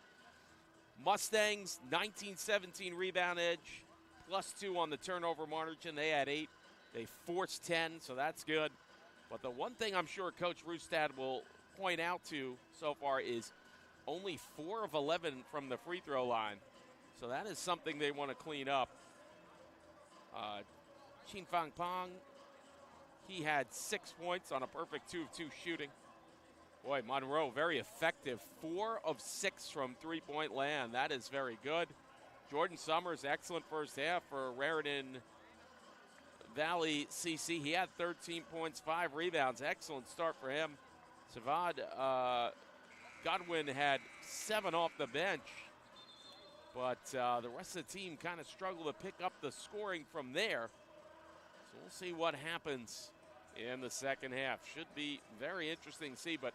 Mustangs, 19-17 rebound edge, +2 on the turnover margin. They had 8. They forced 10, so that's good. But the one thing I'm sure Coach Rustad will point out to so far is only 4 of 11 from the free throw line. So that is something they want to clean up. Chin Fang Pong, he had 6 points on a perfect 2 of 2 shooting. Boy, Monroe, very effective. 4 of 6 from three-point land. That is very good. Jordan Summers, excellent first half for Raritan Valley CC. He had 13 points, 5 rebounds. Excellent start for him. Savad Godwin had 7 off the bench. But the rest of the team kind of struggled to pick up the scoring from there. So we'll see what happens in the second half. Should be very interesting to see. But,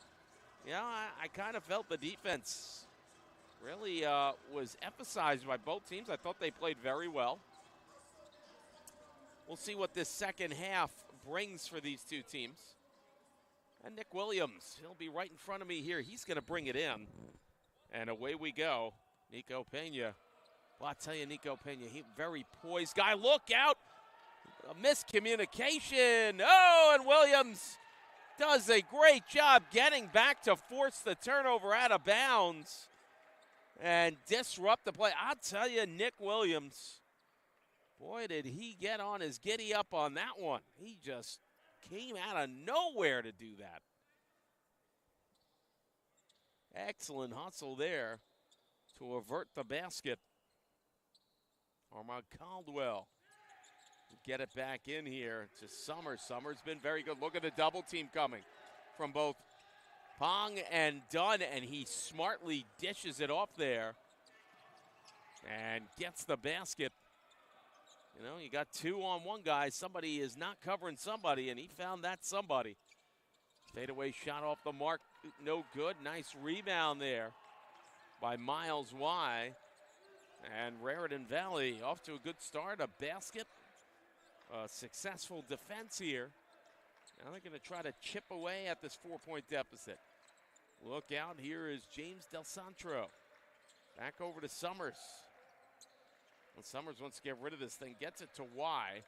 you know, I kind of felt the defense really was emphasized by both teams. I thought they played very well. We'll see what this second half brings for these two teams. And Nick Williams, he'll be right in front of me here. He's going to bring it in. And away we go. Nico Pena. Well, I'll tell you, Nico Pena, he very poised guy. Look out. A miscommunication. Oh, and Williams does a great job getting back to force the turnover out of bounds and disrupt the play. I'll tell you, Nick Williams, boy, did he get on his giddy up on that one. He just came out of nowhere to do that. Excellent hustle there to avert the basket. Armand Caldwell get it back in here to Summers. Summers been very good. Look at the double team coming from both Pong and Dunn, and he smartly dishes it off there and gets the basket. You know, you got 2-on-1 guys. Somebody is not covering somebody, and he found that somebody. Fadeaway shot off the mark, no good. Nice rebound there by Miles Y. And Raritan Valley off to a good start, a basket. A successful defense here. Now they're going to try to chip away at this 4-point deficit. Look out, here is James Del Santro. Back over to Summers. Well, Summers wants to get rid of this thing, gets it to Y.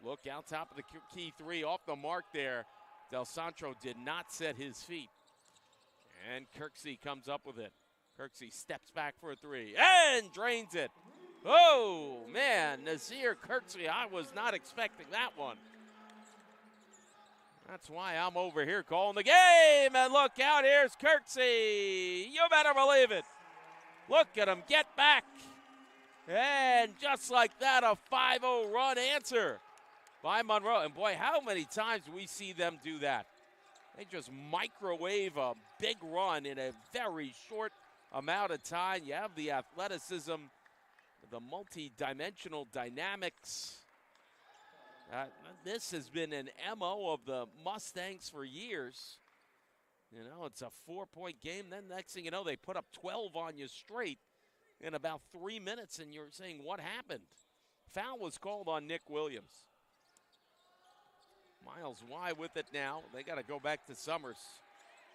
Look out, top of the key 3, off the mark there. Del Santro did not set his feet. And Kirksey comes up with it. Kirksey steps back for a 3 and drains it. Oh, man, Nazir Kirksey, I was not expecting that one. That's why I'm over here calling the game. And look out, here's Kirksey. You better believe it. Look at him get back. And just like that, a 5-0 run answer by Monroe. And boy, how many times do we see them do that? They just microwave a big run in a very short amount of time. You have the athleticism, the multi-dimensional dynamics. This has been an MO of the Mustangs for years. You know, it's a 4-point game. Then next thing you know, they put up 12 on you straight in about 3 minutes, and you're saying, what happened? Foul was called on Nick Williams. Miles wide with it now. They got to go back to Summers.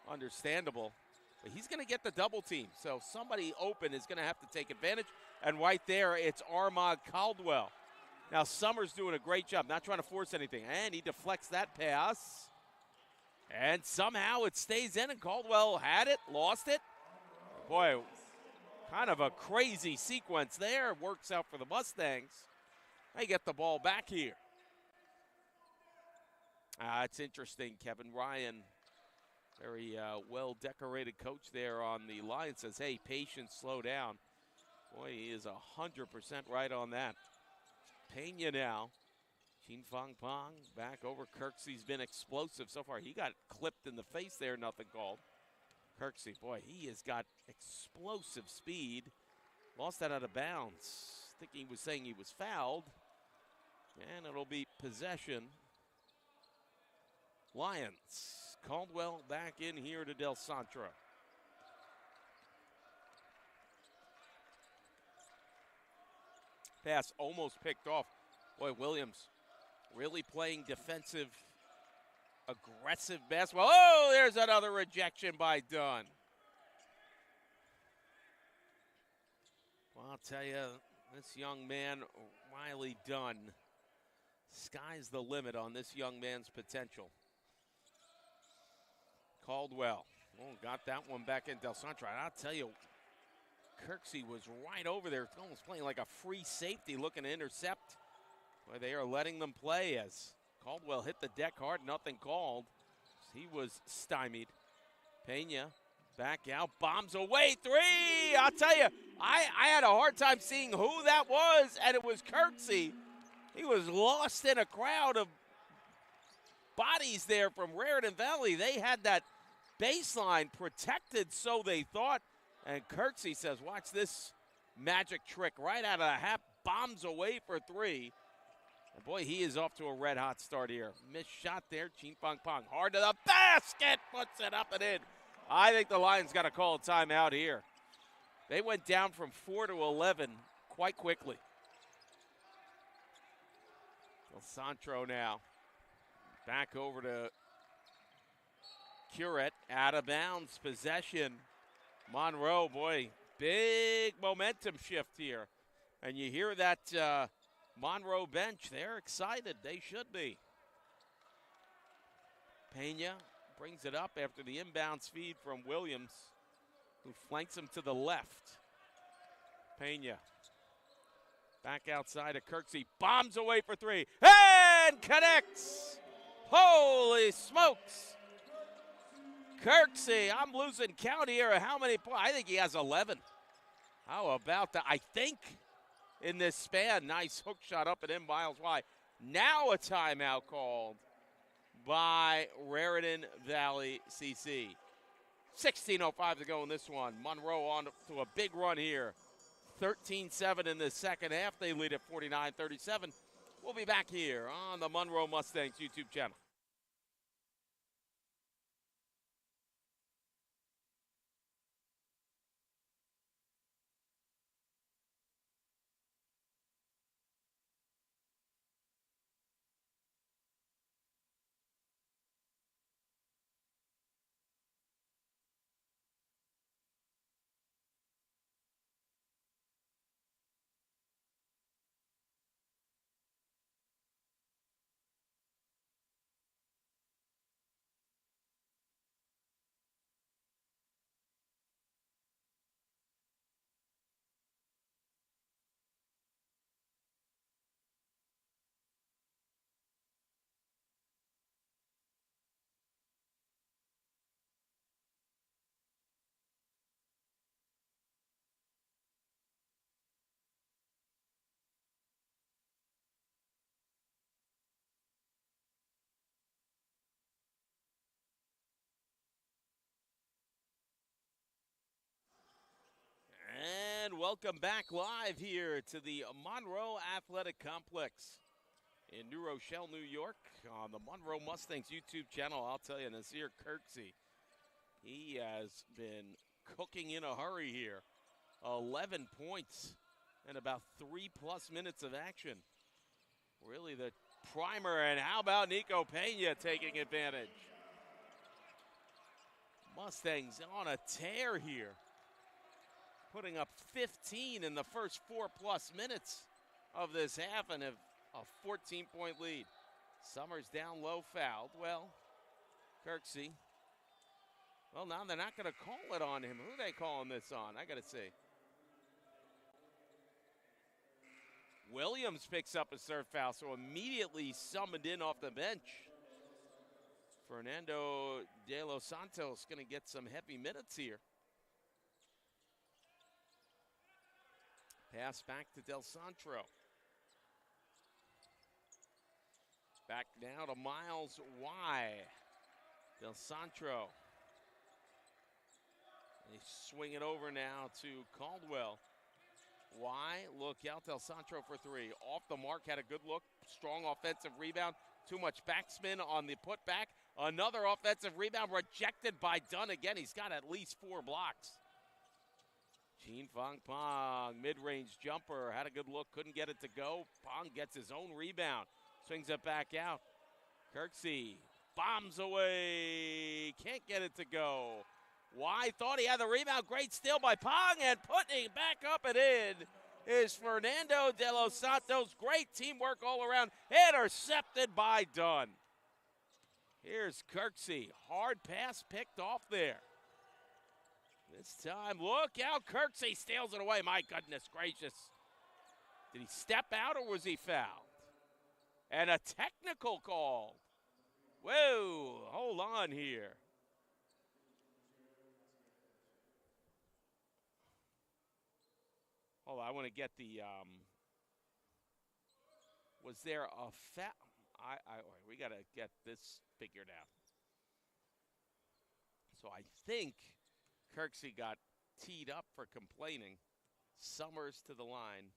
Understandable. But he's going to get the double team. So somebody open is going to have to take advantage. And right there, it's Armand Caldwell. Now Summers doing a great job, not trying to force anything. And he deflects that pass. And somehow it stays in, and Caldwell had it, lost it. Boy, kind of a crazy sequence there. Works out for the Mustangs. They get the ball back here. It's interesting. Kevin Ryan, very well-decorated coach there on the line, says, hey, patience, slow down. Boy, he is 100% right on that. Pena now. Chin Fong Pong back over. Kirksey's been explosive so far. He got clipped in the face there, nothing called. Kirksey, boy, he has got explosive speed. Lost that out of bounds. I think he was saying he was fouled. And it'll be possession. Lions. Caldwell back in here to Del Centro. Pass almost picked off. Boy, Williams really playing defensive, aggressive basketball. Oh, there's another rejection by Dunn. Well, I'll tell you, this young man, Riley Dunn, sky's the limit on this young man's potential. Caldwell, got that one back in Del Centro. And I'll tell you, Kirksey was right over there, almost playing like a free safety, looking to intercept. Boy, they are letting them play as Caldwell hit the deck hard, nothing called. He was stymied. Pena back out, bombs away, three! I'll tell you, I had a hard time seeing who that was, and it was Kirksey. He was lost in a crowd of bodies there from Raritan Valley. They had that baseline protected, so they thought. And Kirksey says, watch this magic trick right out of the half, bombs away for three. And boy, he is off to a red-hot start here. Missed shot there, Chin Fong Pong. Hard to the basket, puts it up and in. I think the Lions got to call a timeout here. They went down from 4 to 11 quite quickly. Del Centro now. Back over to Curette, out of bounds, possession. Monroe, boy, big momentum shift here. And you hear that Monroe bench, they're excited. They should be. Pena brings it up after the inbounds feed from Williams, who flanks him to the left. Pena back outside of Kirksey, bombs away for three, and connects. Holy smokes. Kirksey, I'm losing count here of how many points. I think he has 11. How about that? I think in this span, nice hook shot up and in, miles wide. Now a timeout called by Raritan Valley CC. 16:05 to go in this one. Monroe on to a big run here. 13-7 in the second half. They lead at 49-37. We'll be back here on the Monroe Mustangs YouTube channel. And welcome back live here to the Monroe Athletic Complex in New Rochelle, New York, on the Monroe Mustangs YouTube channel. I'll tell you, Nasir Kirksey, he has been cooking in a hurry here. 11 points in about 3+ minutes of action. Really the primer, and how about Nico Pena taking advantage? Mustangs on a tear here, putting up 15 in the first 4+ minutes of this half and a 14-point lead. Summers down low, fouled. Well, Kirksey. Well, now they're not going to call it on him. Who are they calling this on? I got to see. Williams picks up a third foul, so immediately summoned in off the bench. Fernando De Los Santos going to get some heavy minutes here. Pass back to Del Santro. Back now to Miles Y. Del Santro. They swing it over now to Caldwell. Y, look out, Del Santro for three. Off the mark, had a good look. Strong offensive rebound. Too much backspin on the putback. Another offensive rebound rejected by Dunn again. He's got at least 4 blocks. Gene Fong Pong, mid-range jumper. Had a good look, couldn't get it to go. Pong gets his own rebound. Swings it back out. Kirksey bombs away. Can't get it to go. Y thought he had the rebound. Great steal by Pong, and putting back up and in is Fernando De Los Santos. Great teamwork all around. Intercepted by Dunn. Here's Kirksey. Hard pass picked off there. This time, look out. Kirksey steals it away. My goodness gracious. Did he step out or was he fouled? And a technical call. Whoa, hold on here. Hold on, I want to get the, was there a foul? We got to get this figured out. So I think Kirksey got teed up for complaining. Summers to the line.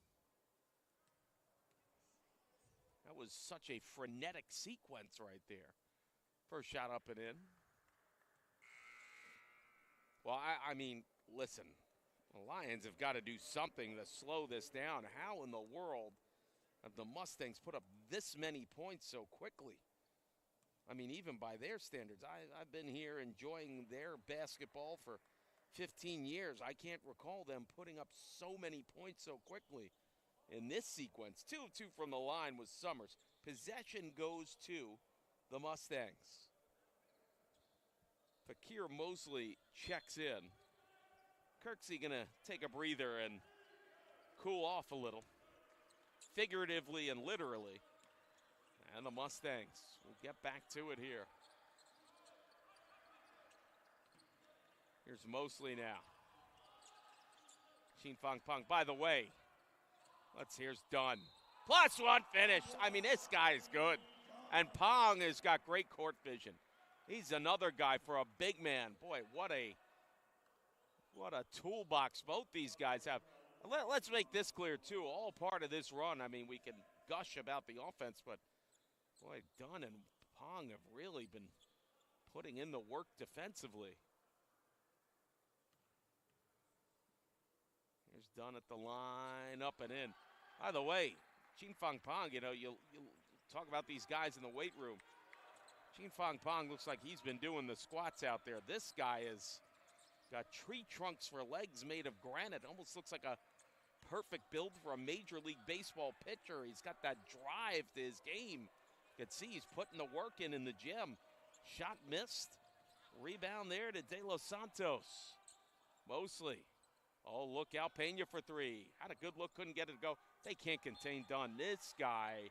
That was such a frenetic sequence right there. First shot up and in. Well, I mean, listen. The Lions have got to do something to slow this down. How in the world have the Mustangs put up this many points so quickly? I mean, even by their standards. I've been here enjoying their basketball for 15 years. I can't recall them putting up so many points so quickly. In this sequence, 2 of 2 from the line was Summers. Possession goes to the Mustangs. Fakir Mosley checks in. Kirksey gonna take a breather and cool off a little, figuratively and literally. And the Mustangs will get back to it here. Here's Mosley now. Gene Fong Pong. By the way, here's Dunn. +1 finish. I mean, this guy is good. And Pong has got great court vision. He's another guy for a big man. Boy, what a toolbox both these guys have. Let's make this clear, too. All part of this run. I mean, we can gush about the offense, but, boy, Dunn and Pong have really been putting in the work defensively. Here's Dunn at the line, up and in. By the way, Gene Fong Pong, you know, you'll talk about these guys in the weight room. Gene Fong Pong looks like he's been doing the squats out there. This guy has got tree trunks for legs made of granite. Almost looks like a perfect build for a Major League Baseball pitcher. He's got that drive to his game. You can see he's putting the work in the gym. Shot missed. Rebound there to De Los Santos. Mosley. Oh, look out. Pena for three. Had a good look, couldn't get it to go. They can't contain Dunn. This guy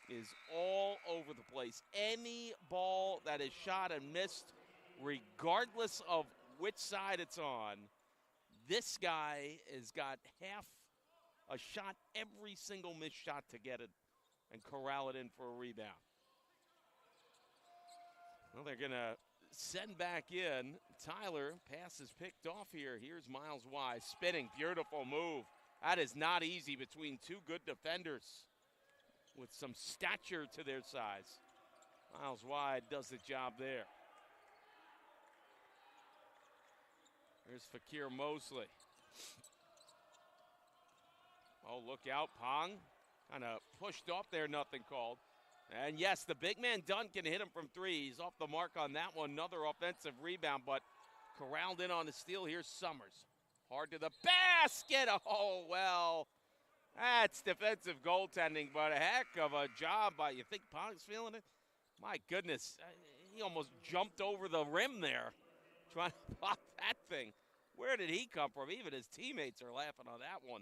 is all over the place. Any ball that is shot and missed, regardless of which side it's on, this guy has got half a shot every single missed shot to get it and corral it in for a rebound. Well, they're going to send back in. Tyler, pass is picked off here. Here's Miles Y, spinning, beautiful move. That is not easy between two good defenders with some stature to their size. Miles Y does the job there. Here's Fakir Mosley. Oh, look out, Pong. Kind of pushed off there, nothing called. And yes, the big man Dunn can hit him from three. He's off the mark on that one. Another offensive rebound, but corralled in on the steal. Here's Summers. Hard to the basket. Oh, well, that's defensive goaltending, but a heck of a job by, you think Pong's feeling it? My goodness, he almost jumped over the rim there trying to pop that thing. Where did he come from? Even his teammates are laughing on that one.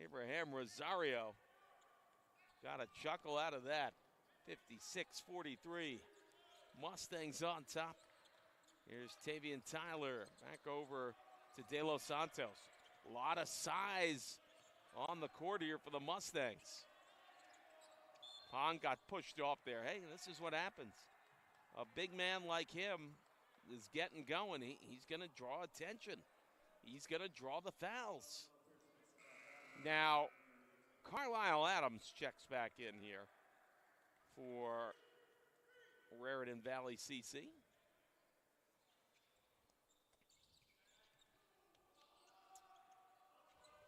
Abraham Rosario got a chuckle out of that. 56-43. Mustangs on top. Here's Tavian Tyler back over to De Los Santos. A lot of size on the court here for the Mustangs. Pong got pushed off there. Hey, this is what happens. A big man like him is getting going. He's going to draw attention. He's going to draw the fouls. Now, Carlisle Adams checks back in here for Raritan Valley CC.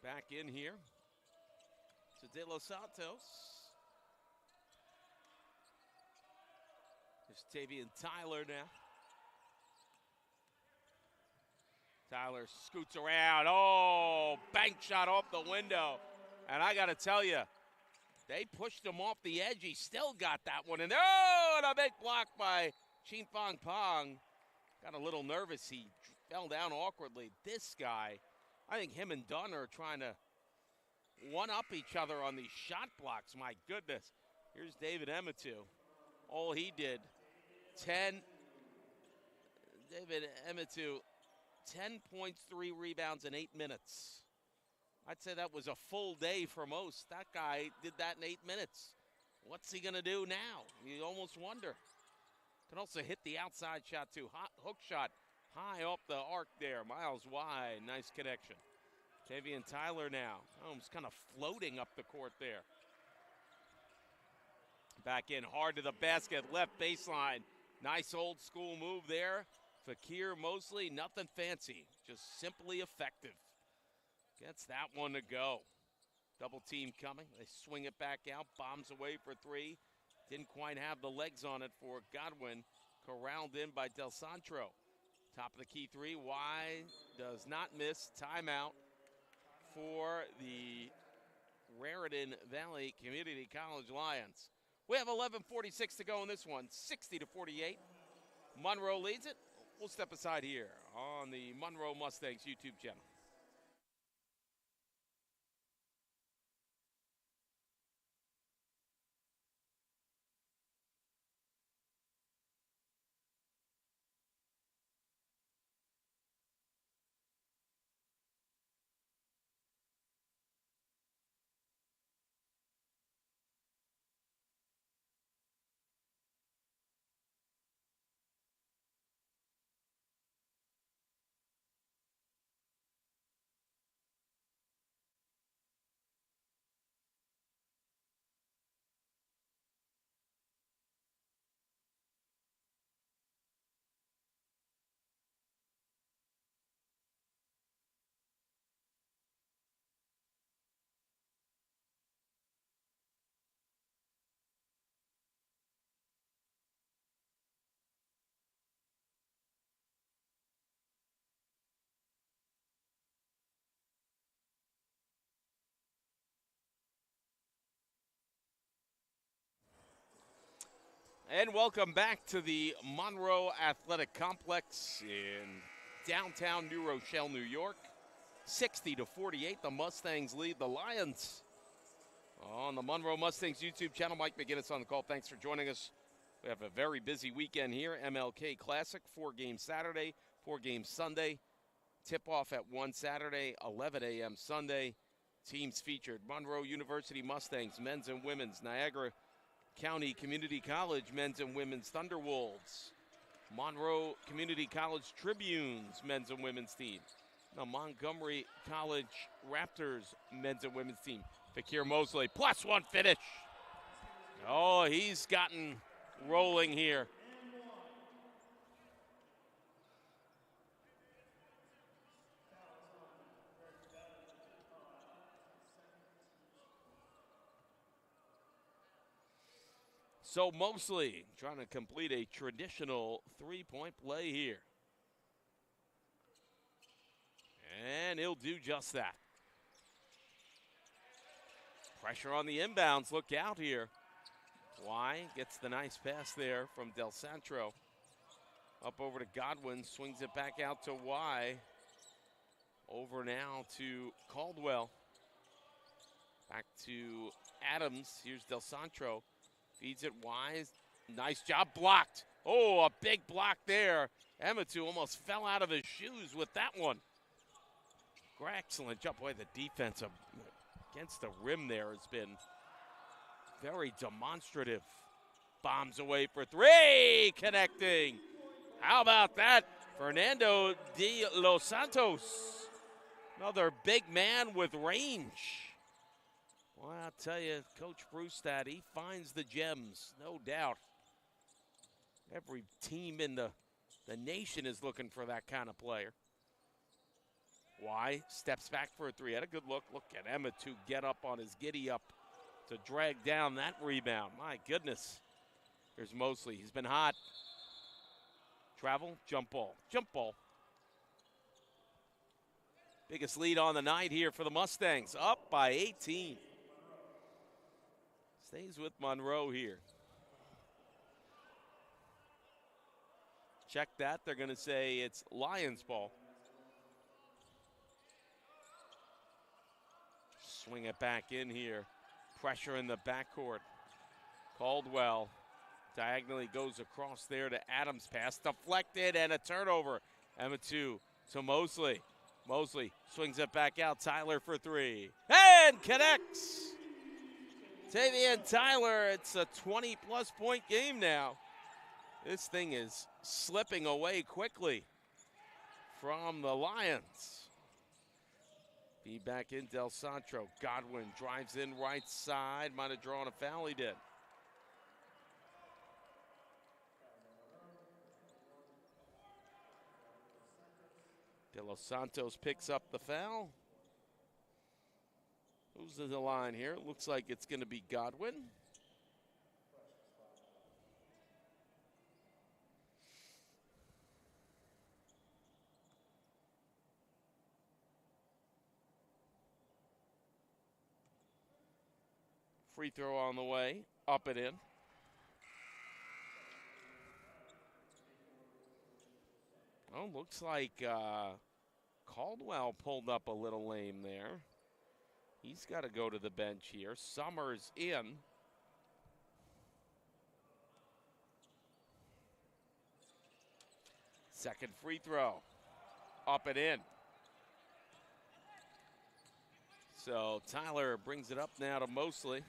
Back in here to De Los Santos. There's Tavian Tyler now. Tyler scoots around. Oh, bank shot off the window. And I got to tell you, they pushed him off the edge. He still got that one in there. Oh, and a big block by Chin Fong Pong. Got a little nervous. He fell down awkwardly. This guy, I think him and Dunn are trying to one-up each other on these shot blocks. My goodness. Here's David Emitu. All he did, David Emitu, 10 points, 3 rebounds in 8 minutes. I'd say that was a full day for most. That guy did that in 8 minutes. What's he going to do now? You almost wonder. Can also hit the outside shot, too. Hook shot high off the arc there. Miles wide. Nice connection. Tavian Tyler now. Holmes kind of floating up the court there. Back in hard to the basket. Left baseline. Nice old school move there. Fakir Mosley, nothing fancy. Just simply effective. Gets that one to go. Double team coming. They swing it back out. Bombs away for three. Didn't quite have the legs on it for Godwin. Corralled in by Del Santro. Top of the key three. Wide. Does not miss. Timeout for the Raritan Valley Community College Lions. We have 11:46 to go in this one. 60-48. Monroe leads it. We'll step aside here on the Monroe Mustangs YouTube channel. And welcome back to the Monroe Athletic Complex in downtown New Rochelle, New York. 60-48, the Mustangs lead the Lions. On the Monroe Mustangs YouTube channel, Mike McGinnis on the call. Thanks for joining us. We have a very busy weekend here. MLK Classic, 4 games Saturday, 4 games Sunday. Tip-off at 1 Saturday, 11 a.m. Sunday. Teams featured: Monroe University Mustangs, men's and women's; Niagara County Community College men's and women's Thunderwolves; Monroe Community College Tribunes men's and women's team; the Montgomery College Raptors men's and women's team. Fakir Mosley, +1 finish. Oh, he's gotten rolling here. So Mosley trying to complete a traditional three-point play here. And he'll do just that. Pressure on the inbounds. Look out here. Y gets the nice pass there from Del Santro. Up over to Godwin. Swings it back out to Y. Over now to Caldwell. Back to Adams. Here's Del Santro. Feeds it wise. Nice job blocked. Oh, a big block there. Emmett almost fell out of his shoes with that one. Excellent jump. Boy, the defense against the rim there has been very demonstrative. Bombs away for three. Connecting. How about that? Fernando de Los Santos. Another big man with range. Well, I'll tell you, Coach Brustad, he finds the gems, no doubt. Every team in the nation is looking for that kind of player. Y steps back for a three. Had a good look. Look at Emma to get up on his giddy up to drag down that rebound. My goodness. Here's Mosley. He's been hot. Travel, jump ball. Jump ball. Biggest lead on the night here for the Mustangs. Up by 18. Stays with Monroe here. Check that. They're going to say it's Lions ball. Swing it back in here. Pressure in the backcourt. Caldwell diagonally goes across there to Adams. Pass deflected and a turnover. Emma to Mosley. Mosley swings it back out. Tyler for three. And connects. Tavian Tyler, it's a 20-plus point game now. This thing is slipping away quickly from the Lions. Feed back in Del Santro. Godwin drives in right side. Might have drawn a foul, he did. De Los Santos picks up the foul. Who's in the line here? It looks like it's going to be Godwin. Free throw on the way. Up and in. Oh, looks like Caldwell pulled up a little lame there. He's got to go to the bench here. Summers in. Second free throw. Up and in. So Tyler brings it up now to Mosley.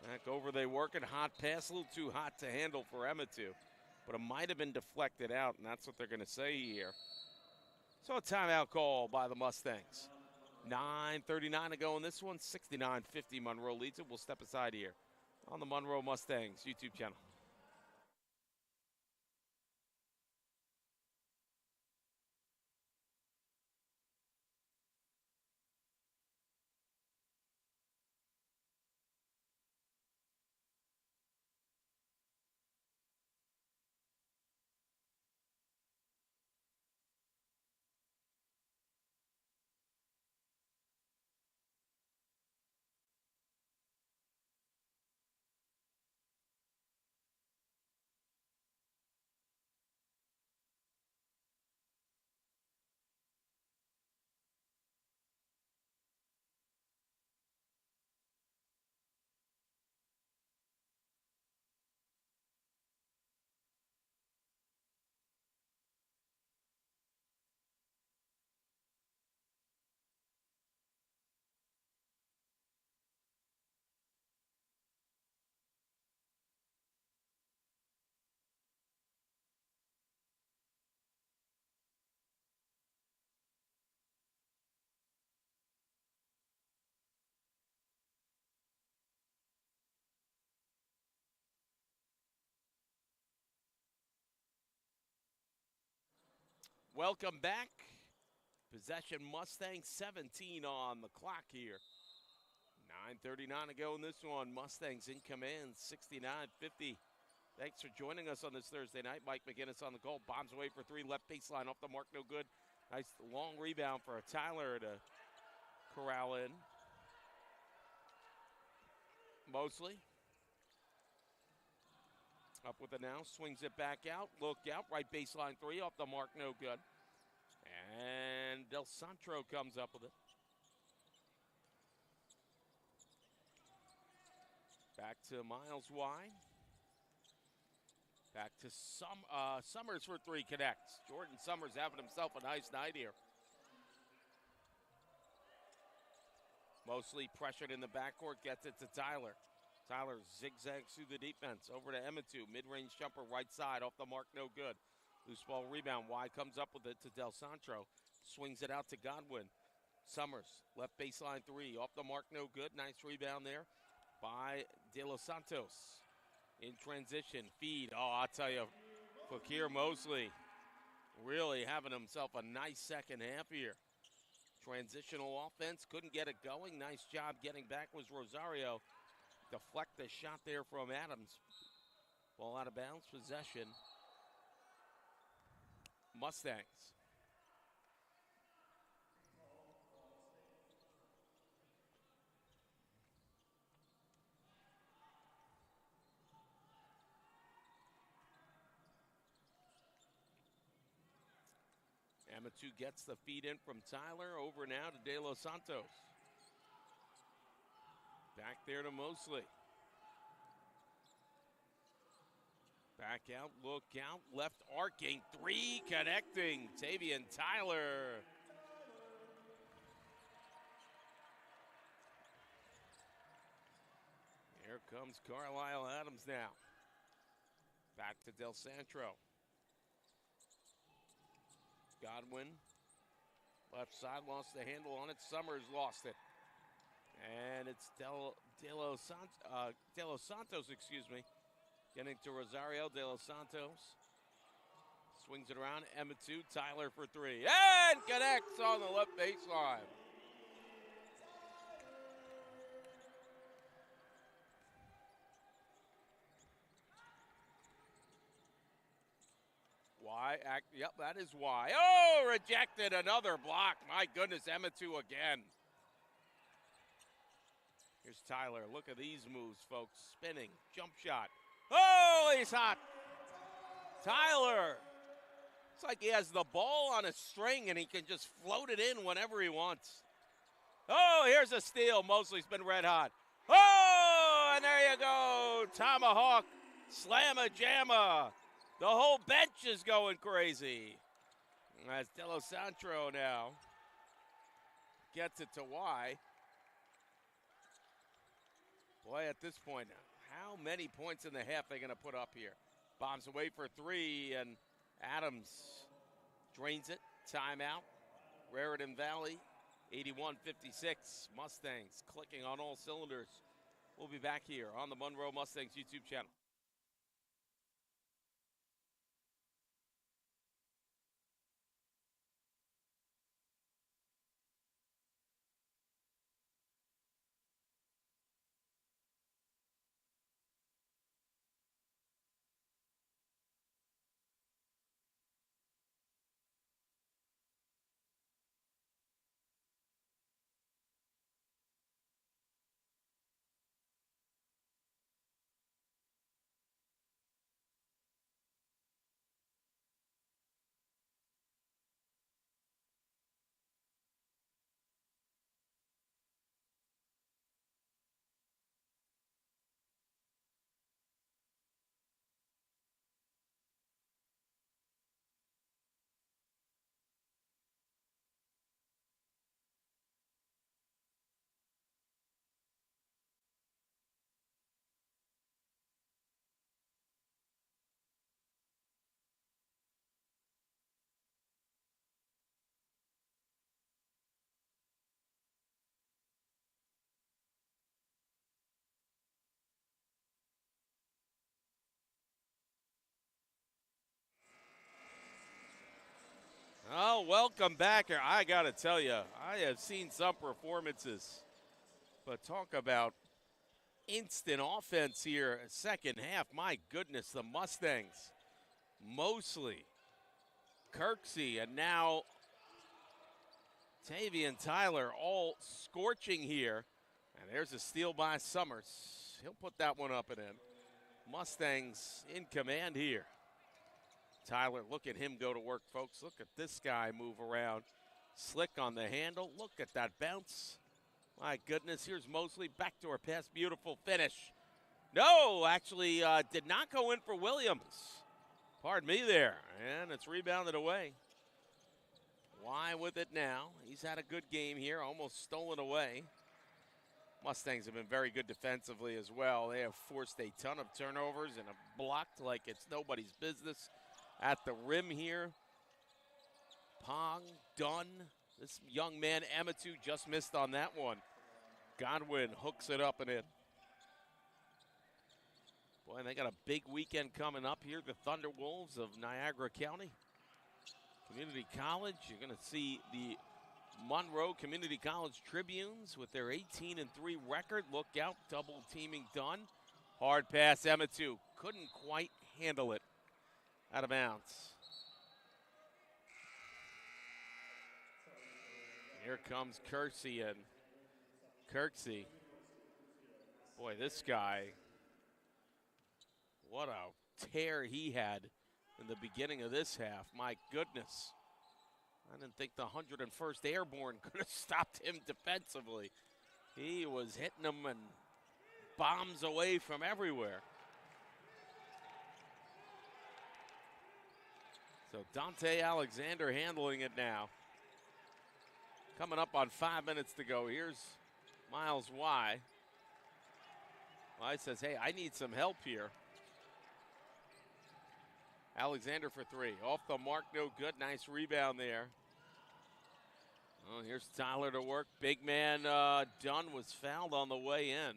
Back over, they work it. Hot pass, a little too hot to handle for Emmett, but it might have been deflected out, and that's what they're going to say here. So a timeout call by the Mustangs. 9:39 to go in this one. 69-50 Monroe leads it. We'll step aside here on the Monroe Mustangs YouTube channel. Welcome back. Possession Mustangs, 17 on the clock here 9:39 to go in this one. Mustangs in command, 69-50. Thanks for joining us on this Thursday night. Mike McGinnis on the goal. Bombs away for three. Left baseline off the mark. No good. Nice long rebound for Tyler to corral in. Mosley. Up with it now. Swings it back out. Look out. Right baseline three. Off the mark. No good. And Del Santro comes up with it. Back to Miles wide. Back to Summers for three, connects. Jordan Summers having himself a nice night here. Mostly pressured in the backcourt, gets it to Tyler. Tyler zigzags through the defense. Over to Emmett-2, mid-range jumper right side, off the mark, no good. Loose ball rebound, wide comes up with it to Del Santro. Swings it out to Godwin. Summers, left baseline three, off the mark, no good. Nice rebound there by De Los Santos. In transition, feed. Oh, I'll tell you, Fakir Mosley really having himself a nice second half here. Transitional offense, couldn't get it going. Nice job getting back was Rosario. Deflect the shot there from Adams. Ball out of bounds, possession. Mustangs. Emmett-2 gets the feed in from Tyler. Over now to De Los Santos. Back there to Mosley. Back out, look out, left arcing, three connecting. Tavian Tyler. Here comes Carlisle Adams now. Back to Del Santro. Godwin, left side, lost the handle on it. Summers lost it. And it's De Los Santos, getting to Rosario. De Los Santos swings it around. Emmett-2, Tyler for three. And connects on the left baseline. Yep, that is why. Oh, rejected, another block. My goodness, Emmett-2 again. Here's Tyler. Look at these moves, folks. Spinning, jump shot. Oh, he's hot. Tyler. It's like he has the ball on a string and he can just float it in whenever he wants. Oh, here's a steal. Mosley's been red hot. Oh, and there you go. Tomahawk, slamma-jamma. The whole bench is going crazy. That's De Los Santos now. Gets it to Y. Boy, at this point, how many points in the half they're going to put up here? Bombs away for three, and Adams drains it. Timeout. Raritan Valley, 81-56. Mustangs clicking on all cylinders. We'll be back here on the Monroe Mustangs YouTube channel. Oh, welcome back here. I got to tell you, I have seen some performances. But talk about instant offense here, second half. My goodness, the Mustangs. Mosley, Kirksey, and now Tavian Tyler all scorching here. And there's a steal by Summers. He'll put that one up and in. Mustangs in command here. Tyler, look at him go to work, folks. Look at this guy move around. Slick on the handle. Look at that bounce. My goodness, here's Mosley. Backdoor pass, beautiful finish. No, actually did not go in for Williams. Pardon me there. And it's rebounded away. Why with it now? He's had a good game here, almost stolen away. Mustangs have been very good defensively as well. They have forced a ton of turnovers and have blocked like it's nobody's business at the rim here. Pong, Dunn. This young man, Amitu, just missed on that one. Godwin hooks it up and in. Boy, they got a big weekend coming up here. The Thunderwolves of Niagara County. Community College, you're going to see the Monroe Community College Tribunes with their 18-3 record. Look out, double teaming Dunn. Hard pass, Amitu. Couldn't quite handle it. Out of bounds. Here comes Kirksey and Kirksey. Boy, this guy, what a tear he had in the beginning of this half. My goodness. I didn't think the 101st Airborne could have stopped him defensively. He was hitting them and bombs away from everywhere. So Dante Alexander handling it now. Coming up on 5 minutes to go. Here's Miles Y. Y says, hey, I need some help here. Alexander for three. Off the mark, no good. Nice rebound there. Oh, here's Tyler to work. Big man Dunn was fouled on the way in.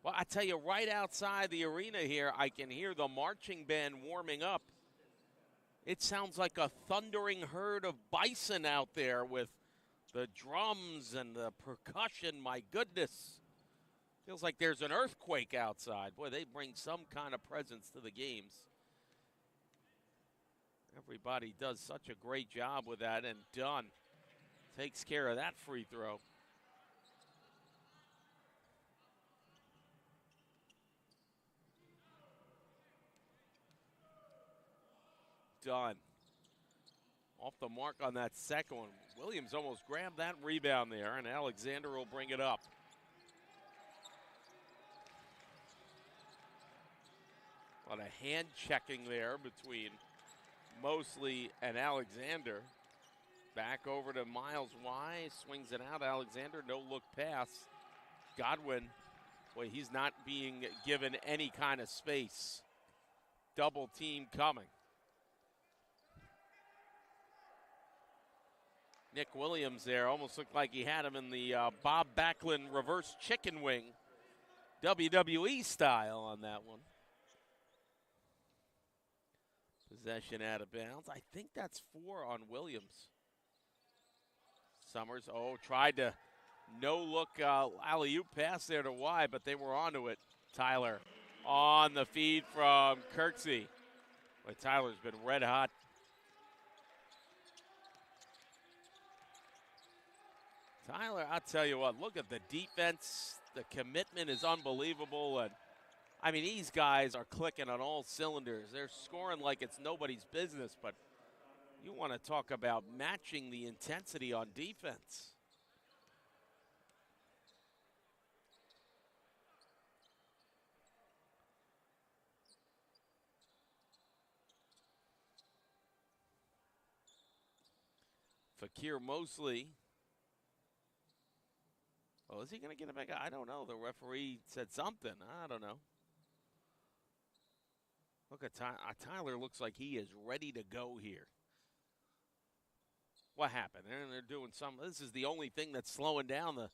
Well, I tell you, right outside the arena here, I can hear the marching band warming up. It sounds like a thundering herd of bison out there with the drums and the percussion. My goodness. Feels like there's an earthquake outside. Boy, they bring some kind of presence to the games. Everybody does such a great job with that, and Dunn takes care of that free throw. Dunn off the mark on that second one. Williams almost grabbed that rebound there, and Alexander will bring it up. A lot of hand checking there between Mosley and Alexander. Back over to Miles Y. Swings it out. Alexander, no look pass. Godwin, boy, he's not being given any kind of space. Double team coming. Nick Williams there almost looked like he had him in the Bob Backlund reverse chicken wing. WWE style on that one. Possession out of bounds. I think that's 4 on Williams. Summers, tried to no-look alley-oop pass there to Y, but they were onto it. Tyler on the feed from Kirksey. But Tyler's been red hot. Tyler, I'll tell you what, look at the defense. The commitment is unbelievable. And I mean, these guys are clicking on all cylinders. They're scoring like it's nobody's business, but you want to talk about matching the intensity on defense. Fakir Mosley. Well, is he going to get it back? I don't know. The referee said something. I don't know. Look at Tyler. Looks like he is ready to go here. What happened? They're doing something. This is the only thing that's slowing down the,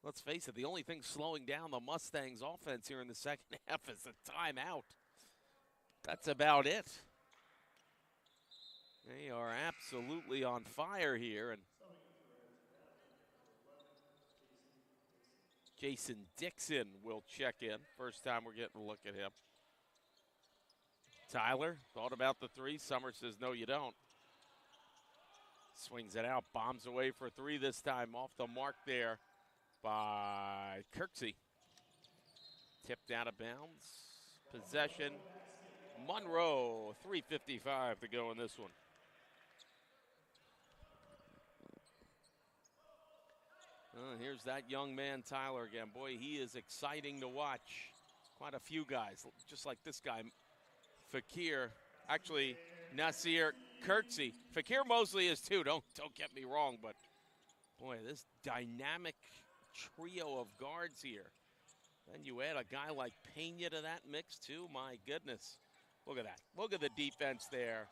let's face it, the only thing slowing down the Mustangs offense here in the second half is a timeout. That's about it. They are absolutely on fire here. And Jason Dixon will check in. First time we're getting a look at him. Tyler thought about the three. Summers says, no, you don't. Swings it out, bombs away for three this time. Off the mark there by Kirksey. Tipped out of bounds. Possession. Monroe, 3:55 to go in this one. Here's that young man, Tyler, again. Boy, he is exciting to watch. Quite a few guys, just like this guy, Fakir. Actually, Nasir Kirksey. Fakir Mosley is too, don't get me wrong, but boy, this dynamic trio of guards here. Then you add a guy like Pena to that mix too, my goodness. Look at that. Look at the defense there.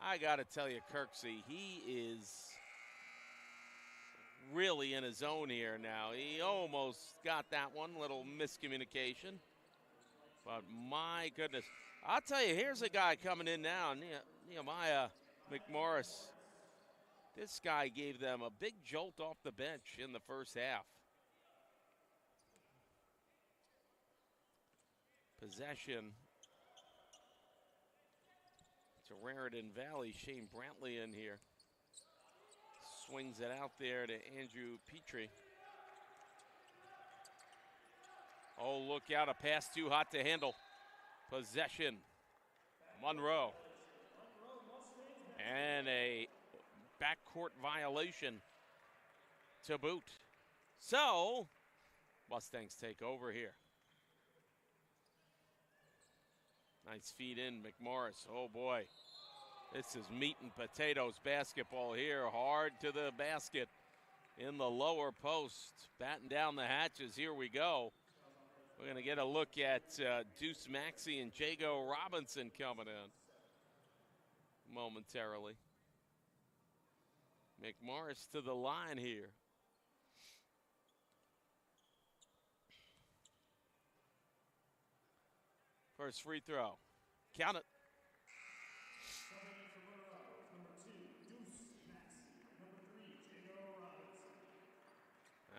I got to tell you, Kirksey, he is really in his zone here now. He almost got that one, little miscommunication. But my goodness. I'll tell you, here's a guy coming in now, Nehemiah McMorris. This guy gave them a big jolt off the bench in the first half. Possession to Raritan Valley. Shane Brantley in here. Swings it out there to Andrew Petrie. Oh, look out, a pass too hot to handle. Possession, Monroe. And a backcourt violation to boot. So, Mustangs take over here. Nice feed in, McMorris. Oh boy, this is meat and potatoes basketball here. Hard to the basket in the lower post. Batten down the hatches, here we go. We're going to get a look at Deuce Maxey and Jago Robinson coming in momentarily. McMorris to the line here. First free throw. Count it.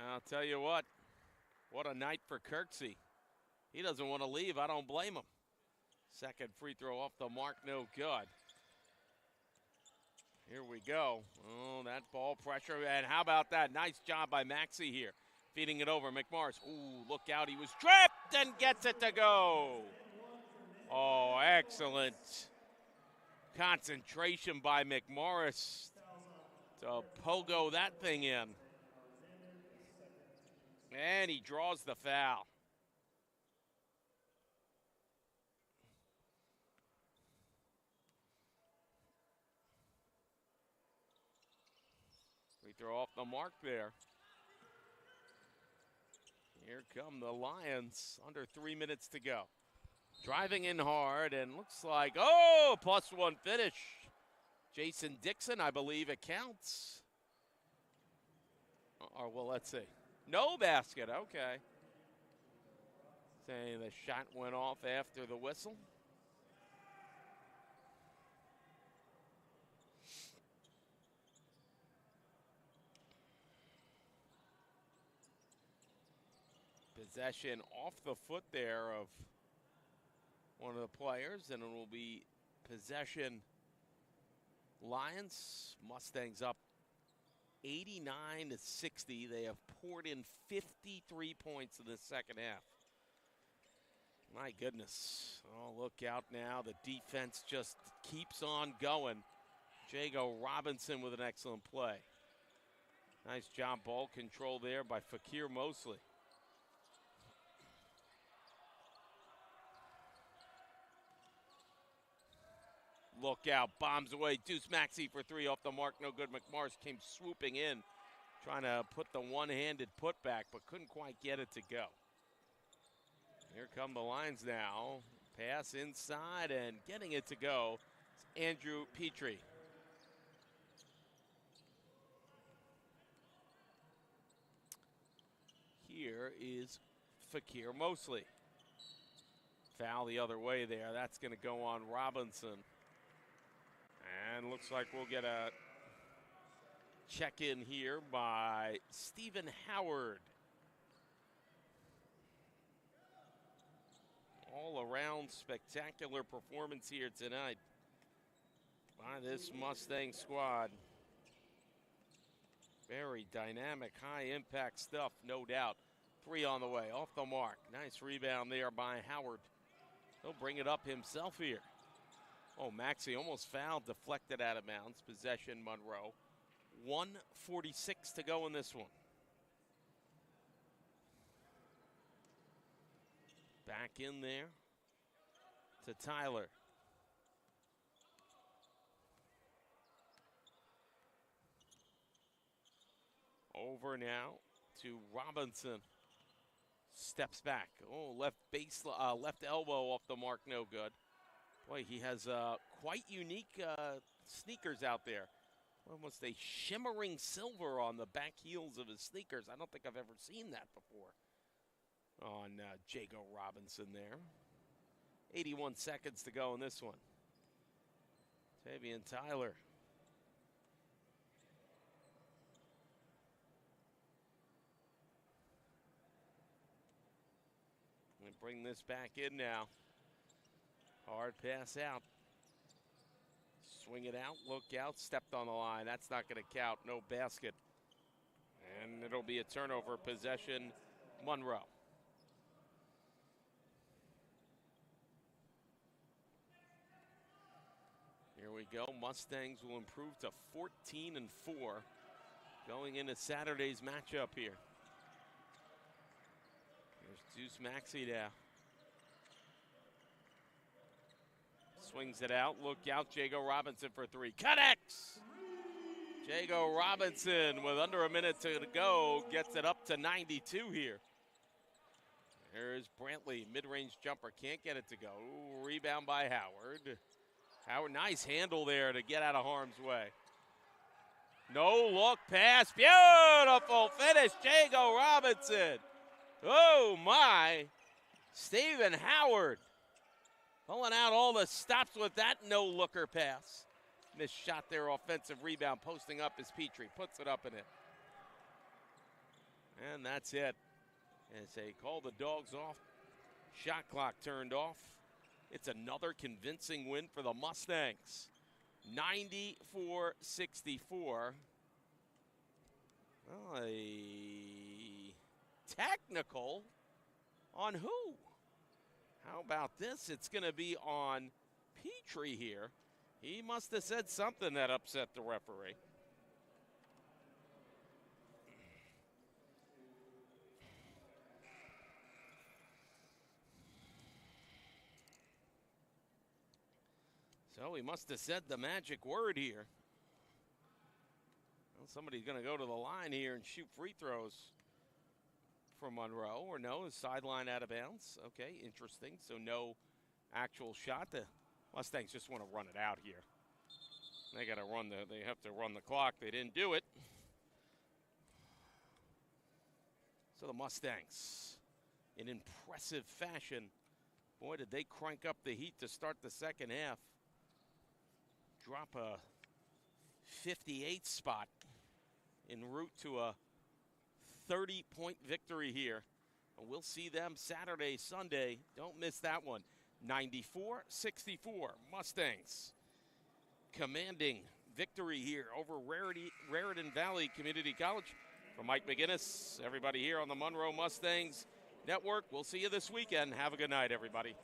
I'll tell you what a night for Kirksey. He doesn't want to leave. I don't blame him. Second free throw off the mark, no good. Here we go. Oh, that ball pressure. And how about that? Nice job by Maxey here. Feeding it over. McMorris. Ooh, look out. He was tripped and gets it to go. Oh, excellent concentration by McMorris to pogo that thing in. And he draws the foul. Free throw off the mark there. Here come the Lions. Under 3 minutes to go. Driving in hard and looks like, oh, +1 finish. Jason Dixon, I believe it counts. Or, well, let's see. No basket, okay. Saying the shot went off after the whistle. Possession off the foot there of one of the players, and it will be possession Lions. Mustangs up 89-60. They have poured in 53 points in the second half. My goodness. Oh, look out now. The defense just keeps on going. Jago Robinson with an excellent play. Nice job ball control there by Fakir Mosley. Look out, bombs away. Deuce Maxey for three off the mark, no good. McMorris came swooping in, trying to put the one-handed putback, but couldn't quite get it to go. Here come the Lions now. Pass inside and getting it to go. It's Andrew Petrie. Here is Fakir Mosley. Foul the other way there. That's going to go on Robinson. And looks like we'll get a check-in here by Stephen Howard. all-around spectacular performance here tonight by this Mustang squad. Very dynamic, high-impact stuff, no doubt. 3 on the way, off the mark. Nice rebound there by Howard. He'll bring it up himself here. Oh, Maxey almost fouled, deflected out of bounds. Possession, Monroe. 1:46 to go in this one. Back in there to Tyler. Over now to Robinson. Steps back. Oh, left elbow off the mark, no good. Boy, he has quite unique sneakers out there. Almost a shimmering silver on the back heels of his sneakers. I don't think I've ever seen that before on Jago Robinson there. 81 seconds to go in this one. Tavian Tyler. And bring this back in now. Hard pass out. Swing it out, look out, stepped on the line. That's not going to count, no basket. And it'll be a turnover, possession, Monroe. Here we go, Mustangs will improve to 14-4 going into Saturday's matchup here. There's Deuce Maxey now. Swings it out, look out, Jago Robinson for 3. Connects! Jago Robinson with under a minute to go gets it up to 92 here. There's Brantley, mid-range jumper, can't get it to go. Ooh, rebound by Howard. Howard, nice handle there to get out of harm's way. No look pass, beautiful finish, Jago Robinson. Oh my, Stephen Howard. Pulling out all the stops with that no-looker pass. Missed shot there, offensive rebound, posting up is Petrie. Puts it up and in. And that's it. As they call the dogs off, shot clock turned off. It's another convincing win for the Mustangs. 94-64. Well, a technical on who? How about this? It's going to be on Petrie here. He must have said something that upset the referee. So he must have said the magic word here. Well, somebody's going to go to the line here and shoot free throws for Monroe, or no, his sideline out of bounds. Okay, interesting. So no actual shot. The Mustangs just want to run it out here. They got to run they have to run the clock. They didn't do it. So the Mustangs, in impressive fashion, boy, did they crank up the heat to start the second half. Drop a 58 spot en route to a 30-point victory here. And we'll see them Saturday, Sunday. Don't miss that one. 94-64, Mustangs commanding victory here over Raritan Valley Community College. From Mike McGinnis, everybody here on the Monroe Mustangs Network. We'll see you this weekend. Have a good night, everybody.